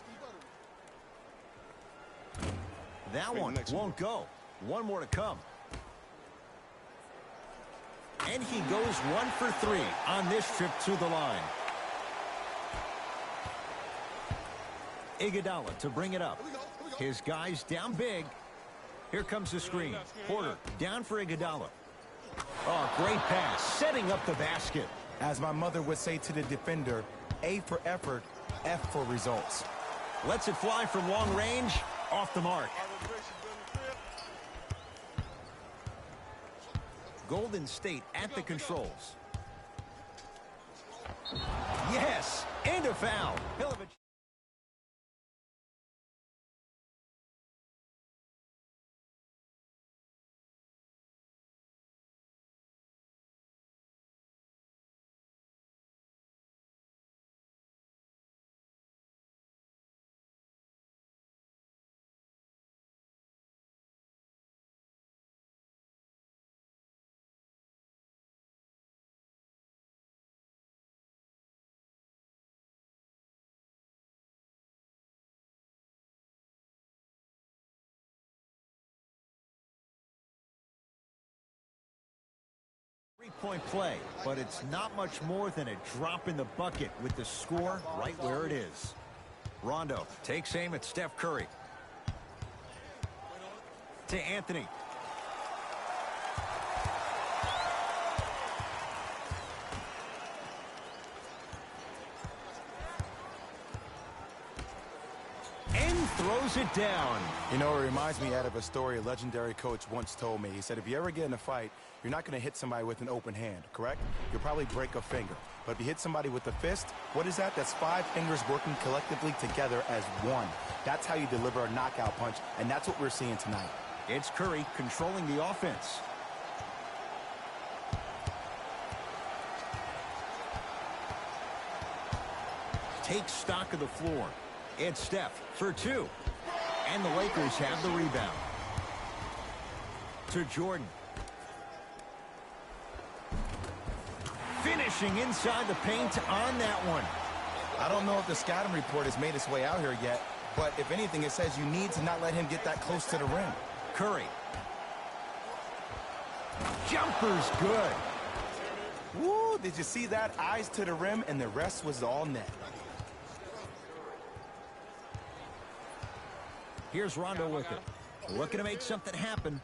That one won't go. One more to come. And he goes 1 for 3 on this trip to the line. Iguodala to bring it up. His guys down big. Here comes the screen. Porter down for Iguodala. Oh, great pass, setting up the basket. As my mother would say to the defender, A for effort, F for results. Lets it fly from long range, off the mark. Golden State at the controls. Yes, and a foul. Three-point play, but it's not much more than a drop in the bucket with the score right where it is. Rondo takes aim at Steph Curry. To Anthony. And throws it down. You know, it reminds me out of a story a legendary coach once told me. He said, if you ever get in a fight, you're not going to hit somebody with an open hand, correct? You'll probably break a finger. But if you hit somebody with a fist, what is that? That's 5 fingers working collectively together as one. That's how you deliver a knockout punch, and that's what we're seeing tonight. It's Curry controlling the offense. Takes stock of the floor. It's Steph for 2. And the Lakers have the rebound. To Jordan. Finishing inside the paint on that one. I don't know if the scouting report has made its way out here yet, but if anything, it says you need to not let him get that close to the rim. Curry. Jumper's good. Woo, did you see that? Eyes to the rim, and the rest was all net. Here's Rondo with it. Looking to make something happen.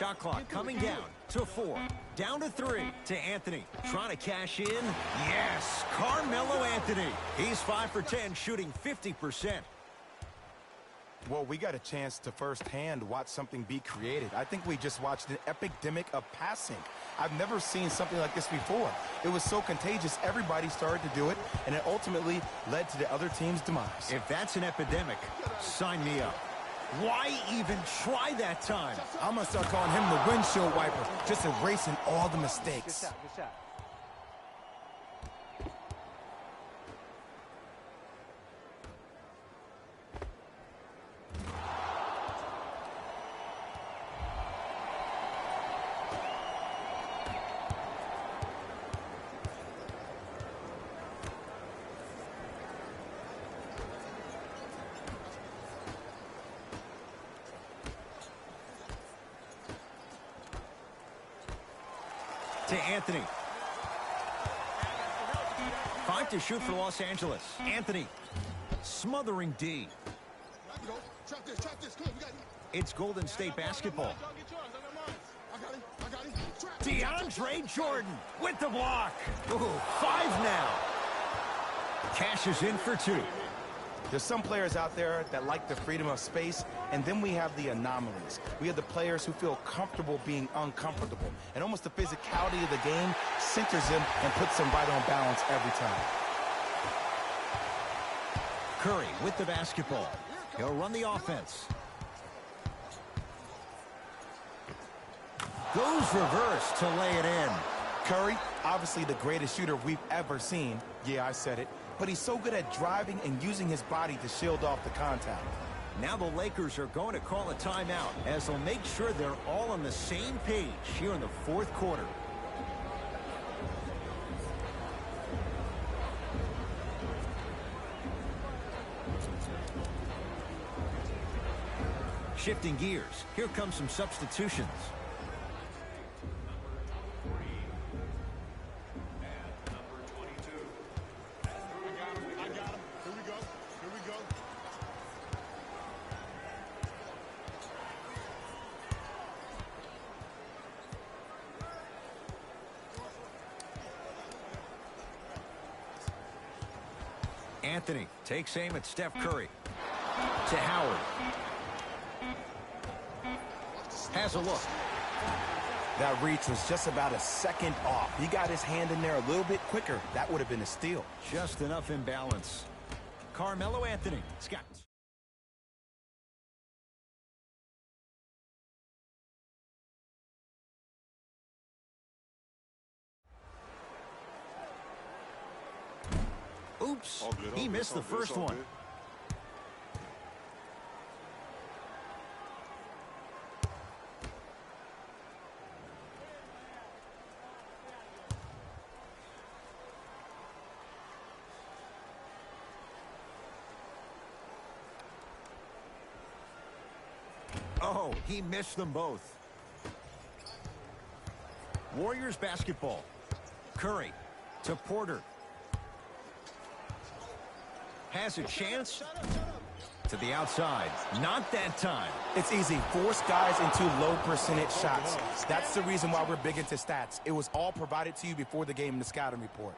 Shot clock coming down to 4. Down to 3 to Anthony. Trying to cash in. Yes, Carmelo Anthony. He's 5 for 10, shooting 50%. Well, we got a chance to firsthand watch something be created. I think we just watched an epidemic of passing. I've never seen something like this before. It was so contagious, everybody started to do it, and it ultimately led to the other team's demise. If that's an epidemic, sign me up. Why even try that time? I'm going to start calling him the windshield wiper, just erasing all the mistakes. Good shot. To Anthony. 5 to shoot for Los Angeles. Anthony smothering D. Trap this. Come on, we got it. It's Golden State basketball. I got it. Trap. DeAndre Jordan with the block. Ooh, 5 now. Cashes in for 2. There's some players out there that like the freedom of space, and then we have the anomalies. We have the players who feel comfortable being uncomfortable, and almost the physicality of the game centers them and puts them right on balance every time. Curry with the basketball. He'll run the offense. Goes reverse to lay it in. Curry, obviously the greatest shooter we've ever seen. Yeah, I said it. But he's so good at driving and using his body to shield off the contact. Now the Lakers are going to call a timeout as they'll make sure they're all on the same page here in the 4th quarter. Shifting gears. Here come some substitutions. Anthony takes aim at Steph Curry. To Howard. Has a look. That reach was just about a second off. He got his hand in there a little bit quicker. That would have been a steal. Just enough imbalance. Carmelo Anthony. Scott. Oops, he missed the first one. Oh, he missed them both. Warriors basketball. Curry to Porter. Has a chance to the outside. Not that time. It's easy. Force guys into low percentage shots. That's the reason why we're big into stats. It was all provided to you before the game in the scouting report.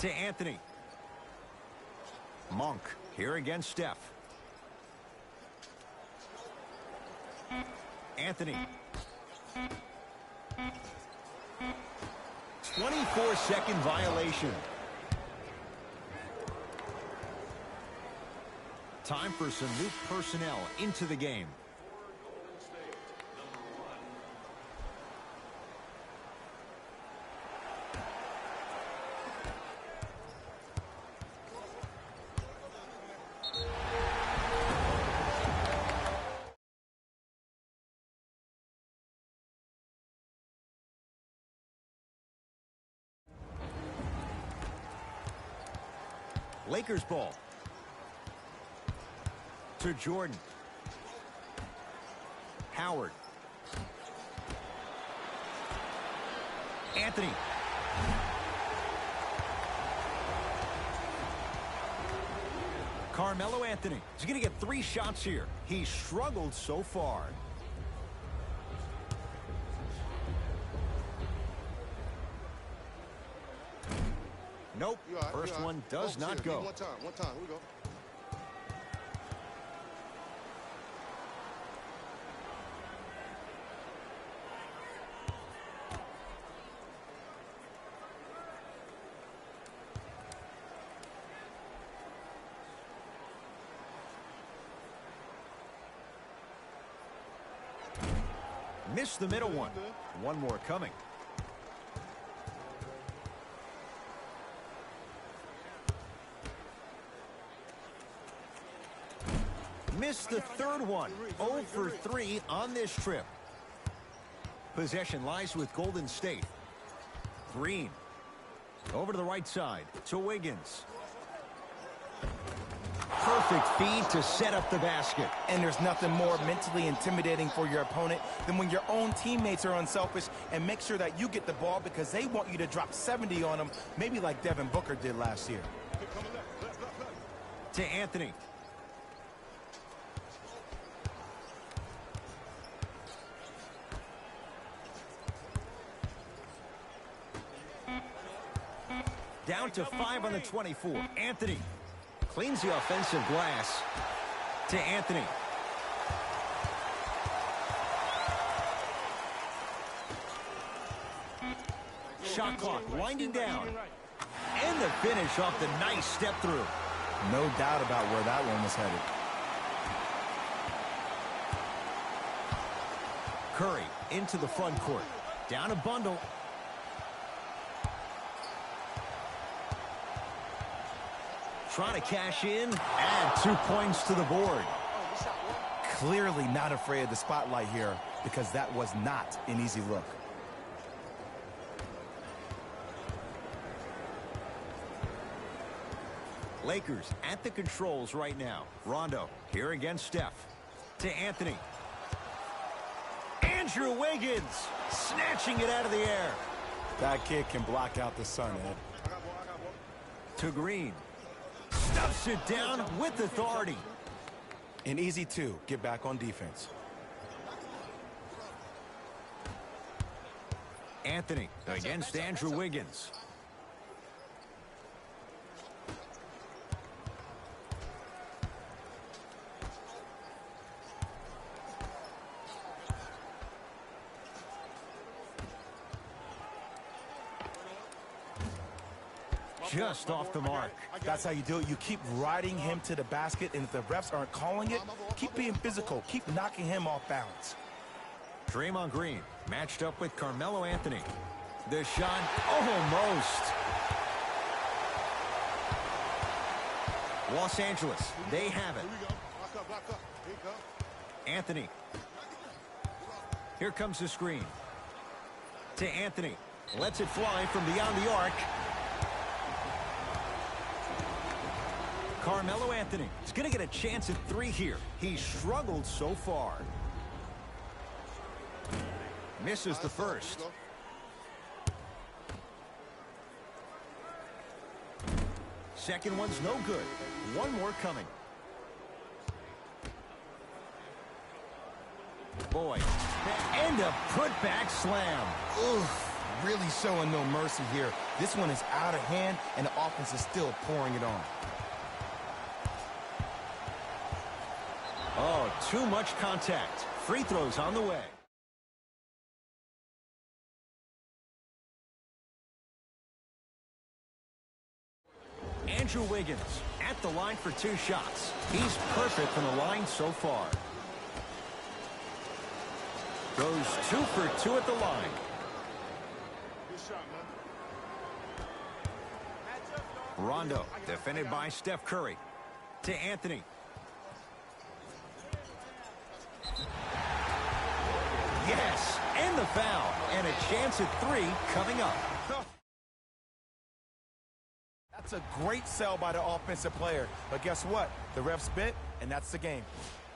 To Anthony. Monk here against Steph. Anthony. 24-second violation. Time for some new personnel into the game. Lakers ball. To Jordan. Howard. Anthony. Carmelo Anthony. He's going to get 3 shots here. He struggled so far. Nope. First one does not go. One time. Here we go. Missed the middle one. One more coming. Missed the third one. 0 for 3 on this trip. Possession lies with Golden State. Green. Over to the right side to Wiggins. Perfect feed to set up the basket. And there's nothing more mentally intimidating for your opponent than when your own teammates are unselfish and make sure that you get the ball because they want you to drop 70 on them, maybe like Devin Booker did last year. To Anthony. Down to 5 on the 24. Anthony cleans the offensive glass. To Anthony. Shot clock winding down. And the finish off the nice step through. No doubt about where that one was headed. Curry into the front court. Down a bundle. Trying to cash in. And 2 points to the board. Clearly not afraid of the spotlight here because that was not an easy look. Lakers at the controls right now. Rondo here against Steph. To Anthony. Andrew Wiggins snatching it out of the air. That kid can block out the sun, Ed. To Green. Stuffs it down with authority. An easy 2. Get back on defense. Anthony against Andrew Wiggins. Just off the mark. That's how you do it. You keep riding him to the basket, and if the refs aren't calling it, keep being physical. Keep knocking him off balance. Draymond Green matched up with Carmelo Anthony. The shot almost. Los Angeles, they have it. Anthony. Here comes the screen. To Anthony. Lets it fly from beyond the arc. Carmelo Anthony is going to get a chance at 3 here. He struggled so far. Misses the first. Second one's no good. One more coming. Boy, and a put-back slam. Oof, really showing no mercy here. This one is out of hand, and the offense is still pouring it on. Oh, too much contact. Free throws on the way. Andrew Wiggins at the line for 2 shots. He's perfect from the line so far. Goes 2 for 2 at the line. Good shot, man. Rondo defended by Steph Curry. To Anthony. Yes, and the foul. And a chance at 3 coming up. That's a great sell by the offensive player. But guess what? The refs bit, and that's the game.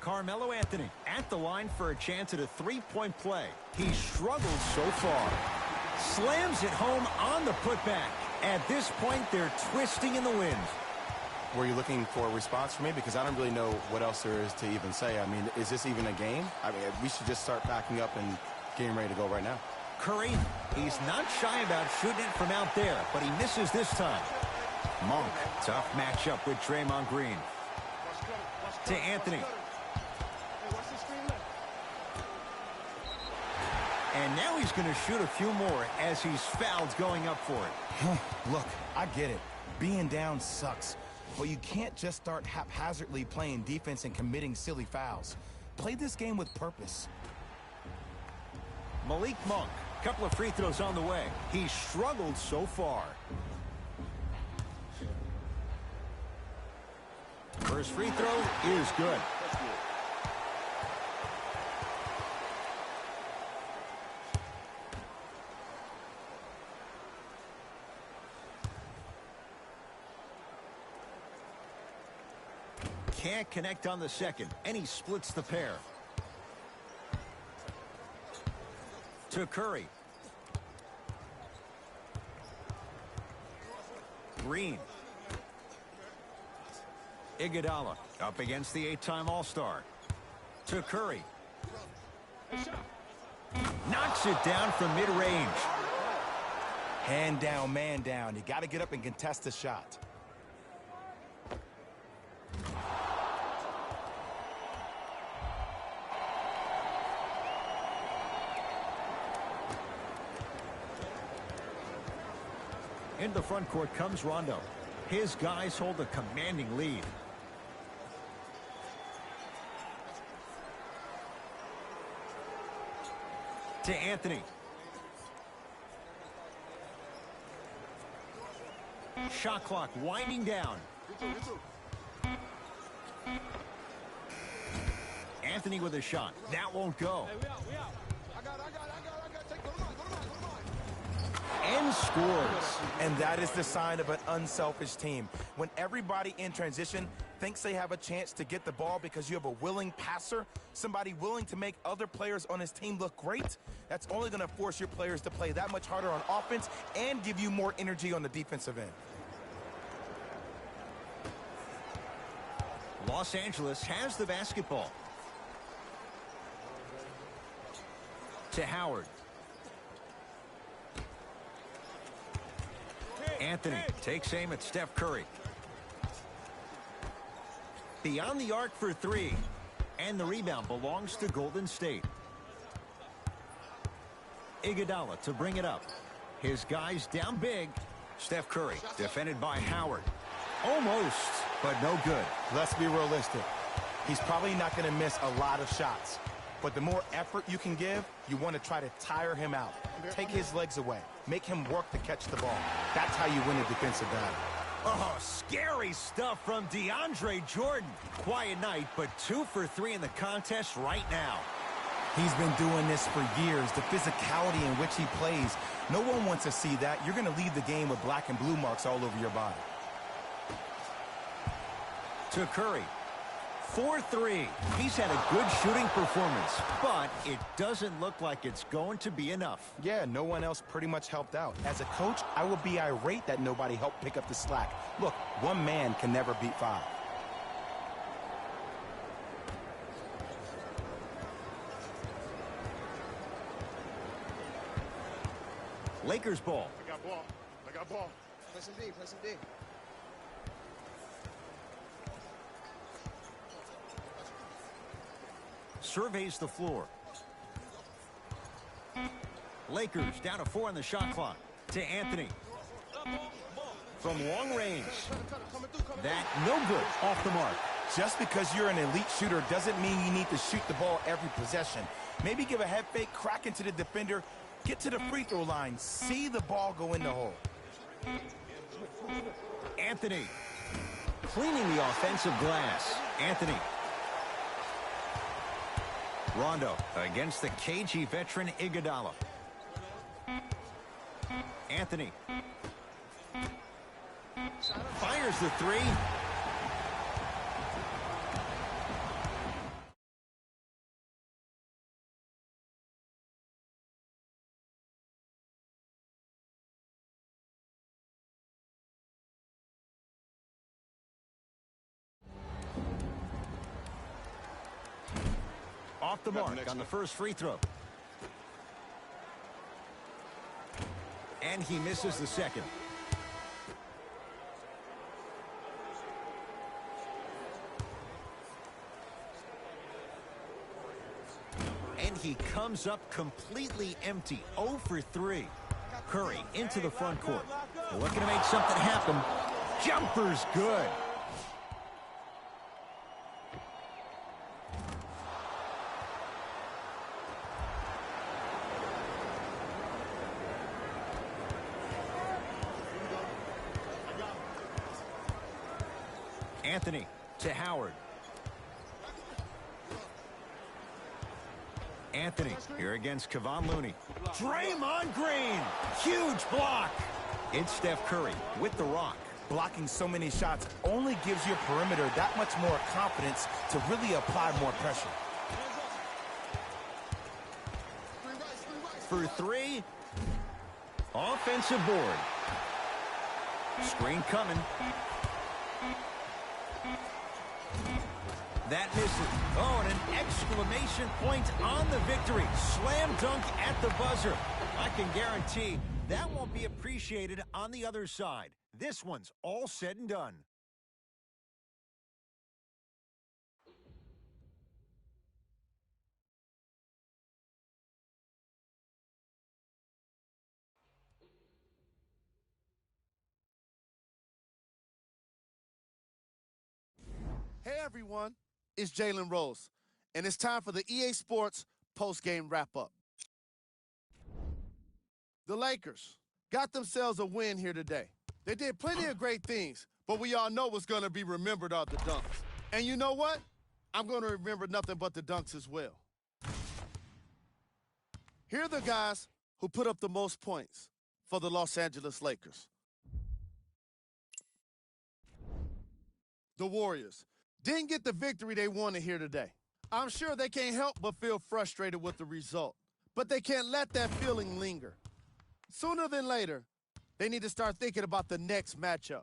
Carmelo Anthony at the line for a chance at a three-point play. He struggled so far. Slams it home on the putback. At this point, they're twisting in the wind. Were you looking for a response from me? Because I don't really know what else there is to even say. I mean, is this even a game? I mean, we should just start packing up and getting ready to go right now. Curry, he's not shy about shooting it from out there, but he misses this time. Monk, tough matchup with Draymond Green. To Anthony. And now he's going to shoot a few more as he's fouled going up for it. Look, I get it. Being down sucks. But you can't just start haphazardly playing defense and committing silly fouls. Play this game with purpose. Malik Monk, couple of free throws on the way. He struggled so far. First free throw is good. Can't connect on the second, and he splits the pair. To Curry. Green. Iguodala up against the 8-time All-Star. To Curry. Knocks it down from mid-range. Hand down, man down. You got to get up and contest the shot. Into the front court comes Rondo. His guys hold a commanding lead. To Anthony. Shot clock winding down. Anthony with a shot. That won't go. And scores. And that is the sign of an unselfish team. When everybody in transition thinks they have a chance to get the ball because you have a willing passer, somebody willing to make other players on his team look great, that's only going to force your players to play that much harder on offense and give you more energy on the defensive end. Los Angeles has the basketball. To Howard. Anthony takes aim at Steph Curry. Beyond the arc for three. And the rebound belongs to Golden State. Iguodala to bring it up. His guys down big. Steph Curry defended by Howard. Almost, but no good. Let's be realistic. He's probably not going to miss a lot of shots. But the more effort you can give, you want to try to tire him out. Take his legs away. Make him work to catch the ball. That's how you win a defensive battle. Oh, scary stuff from DeAndre Jordan. Quiet night, but 2 for 3 in the contest right now. He's been doing this for years. The physicality in which he plays. No one wants to see that. You're going to leave the game with black and blue marks all over your body. To Curry. 4-3. He's had a good shooting performance, but it doesn't look like it's going to be enough. Yeah, no one else pretty much helped out. As a coach, I would be irate that nobody helped pick up the slack. Look, one man can never beat 5. Lakers ball. I got ball. I got ball. Press and D, press and D. Surveys the floor. Lakers down to 4 on the shot clock. To Anthony. From long range. That no good. Off the mark. Just because you're an elite shooter doesn't mean you need to shoot the ball every possession. Maybe give a head fake, crack into the defender, get to the free throw line, see the ball go in the hole. Anthony. Cleaning the offensive glass. Anthony. Rondo against the cagey veteran Iguodala. Anthony. fires the three. Off the mark on the first free throw. And he misses the second. And he comes up completely empty. 0 for 3. Curry into the front court. Looking to make something happen. Jumper's good. Anthony to Howard. Anthony here against Kevon Looney. Draymond Green. Huge block. It's Steph Curry with the rock. Blocking so many shots only gives your perimeter that much more confidence to really apply more pressure. For three. Offensive board. Screen coming. That misses. Oh, and an exclamation point on the victory. Slam dunk at the buzzer. I can guarantee that won't be appreciated on the other side. This one's all said and done. Hey, everyone. It's Jalen Rose, and it's time for the EA Sports post-game wrap-up. The Lakers got themselves a win here today. They did plenty of great things, but we all know what's going to be remembered are the dunks. And you know what? I'm going to remember nothing but the dunks as well. Here are the guys who put up the most points for the Los Angeles Lakers. The Warriors didn't get the victory they wanted here today. I'm sure they can't help but feel frustrated with the result, but they can't let that feeling linger. Sooner than later, they need to start thinking about the next matchup.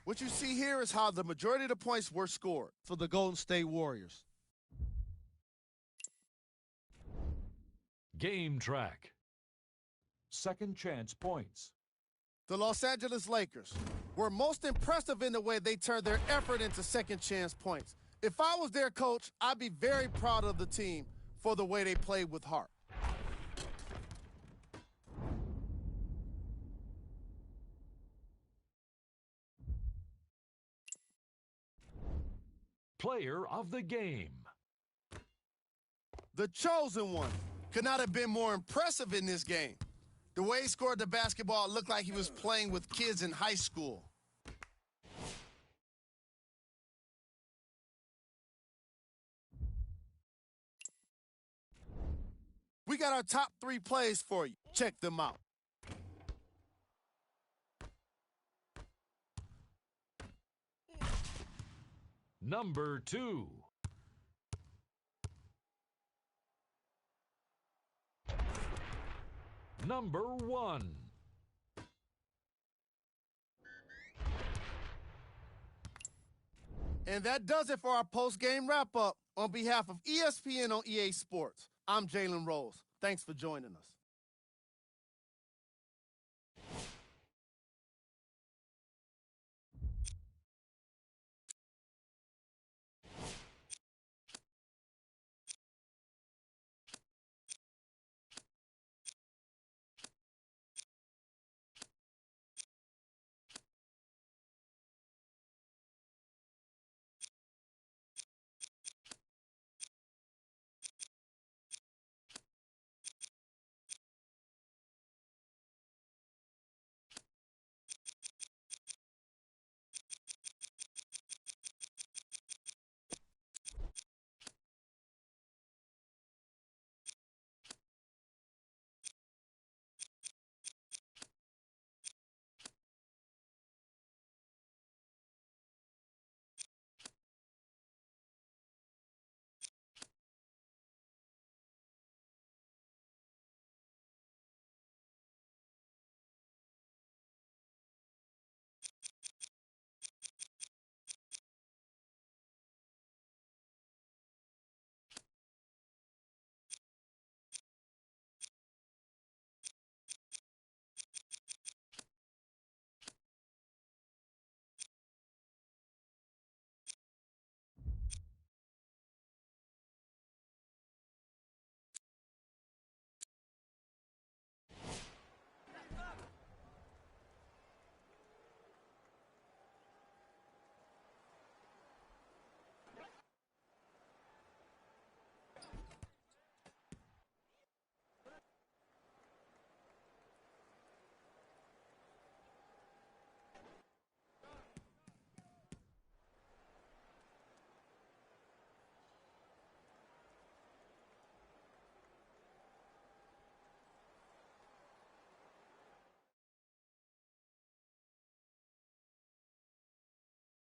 What you see here is how the majority of the points were scored for the Golden State Warriors. Game track. Second chance points. The Los Angeles Lakers were most impressive in the way they turned their effort into second chance points. If I was their coach, I'd be very proud of the team for the way they played with heart. Player of the game. The chosen one could not have been more impressive in this game. The way he scored the basketball looked like he was playing with kids in high school. We got our top 3 plays for you. Check them out. Number 2. Number 1. And that does it for our post-game wrap-up. On behalf of ESPN on EA Sports, I'm Jalen Rose. Thanks for joining us.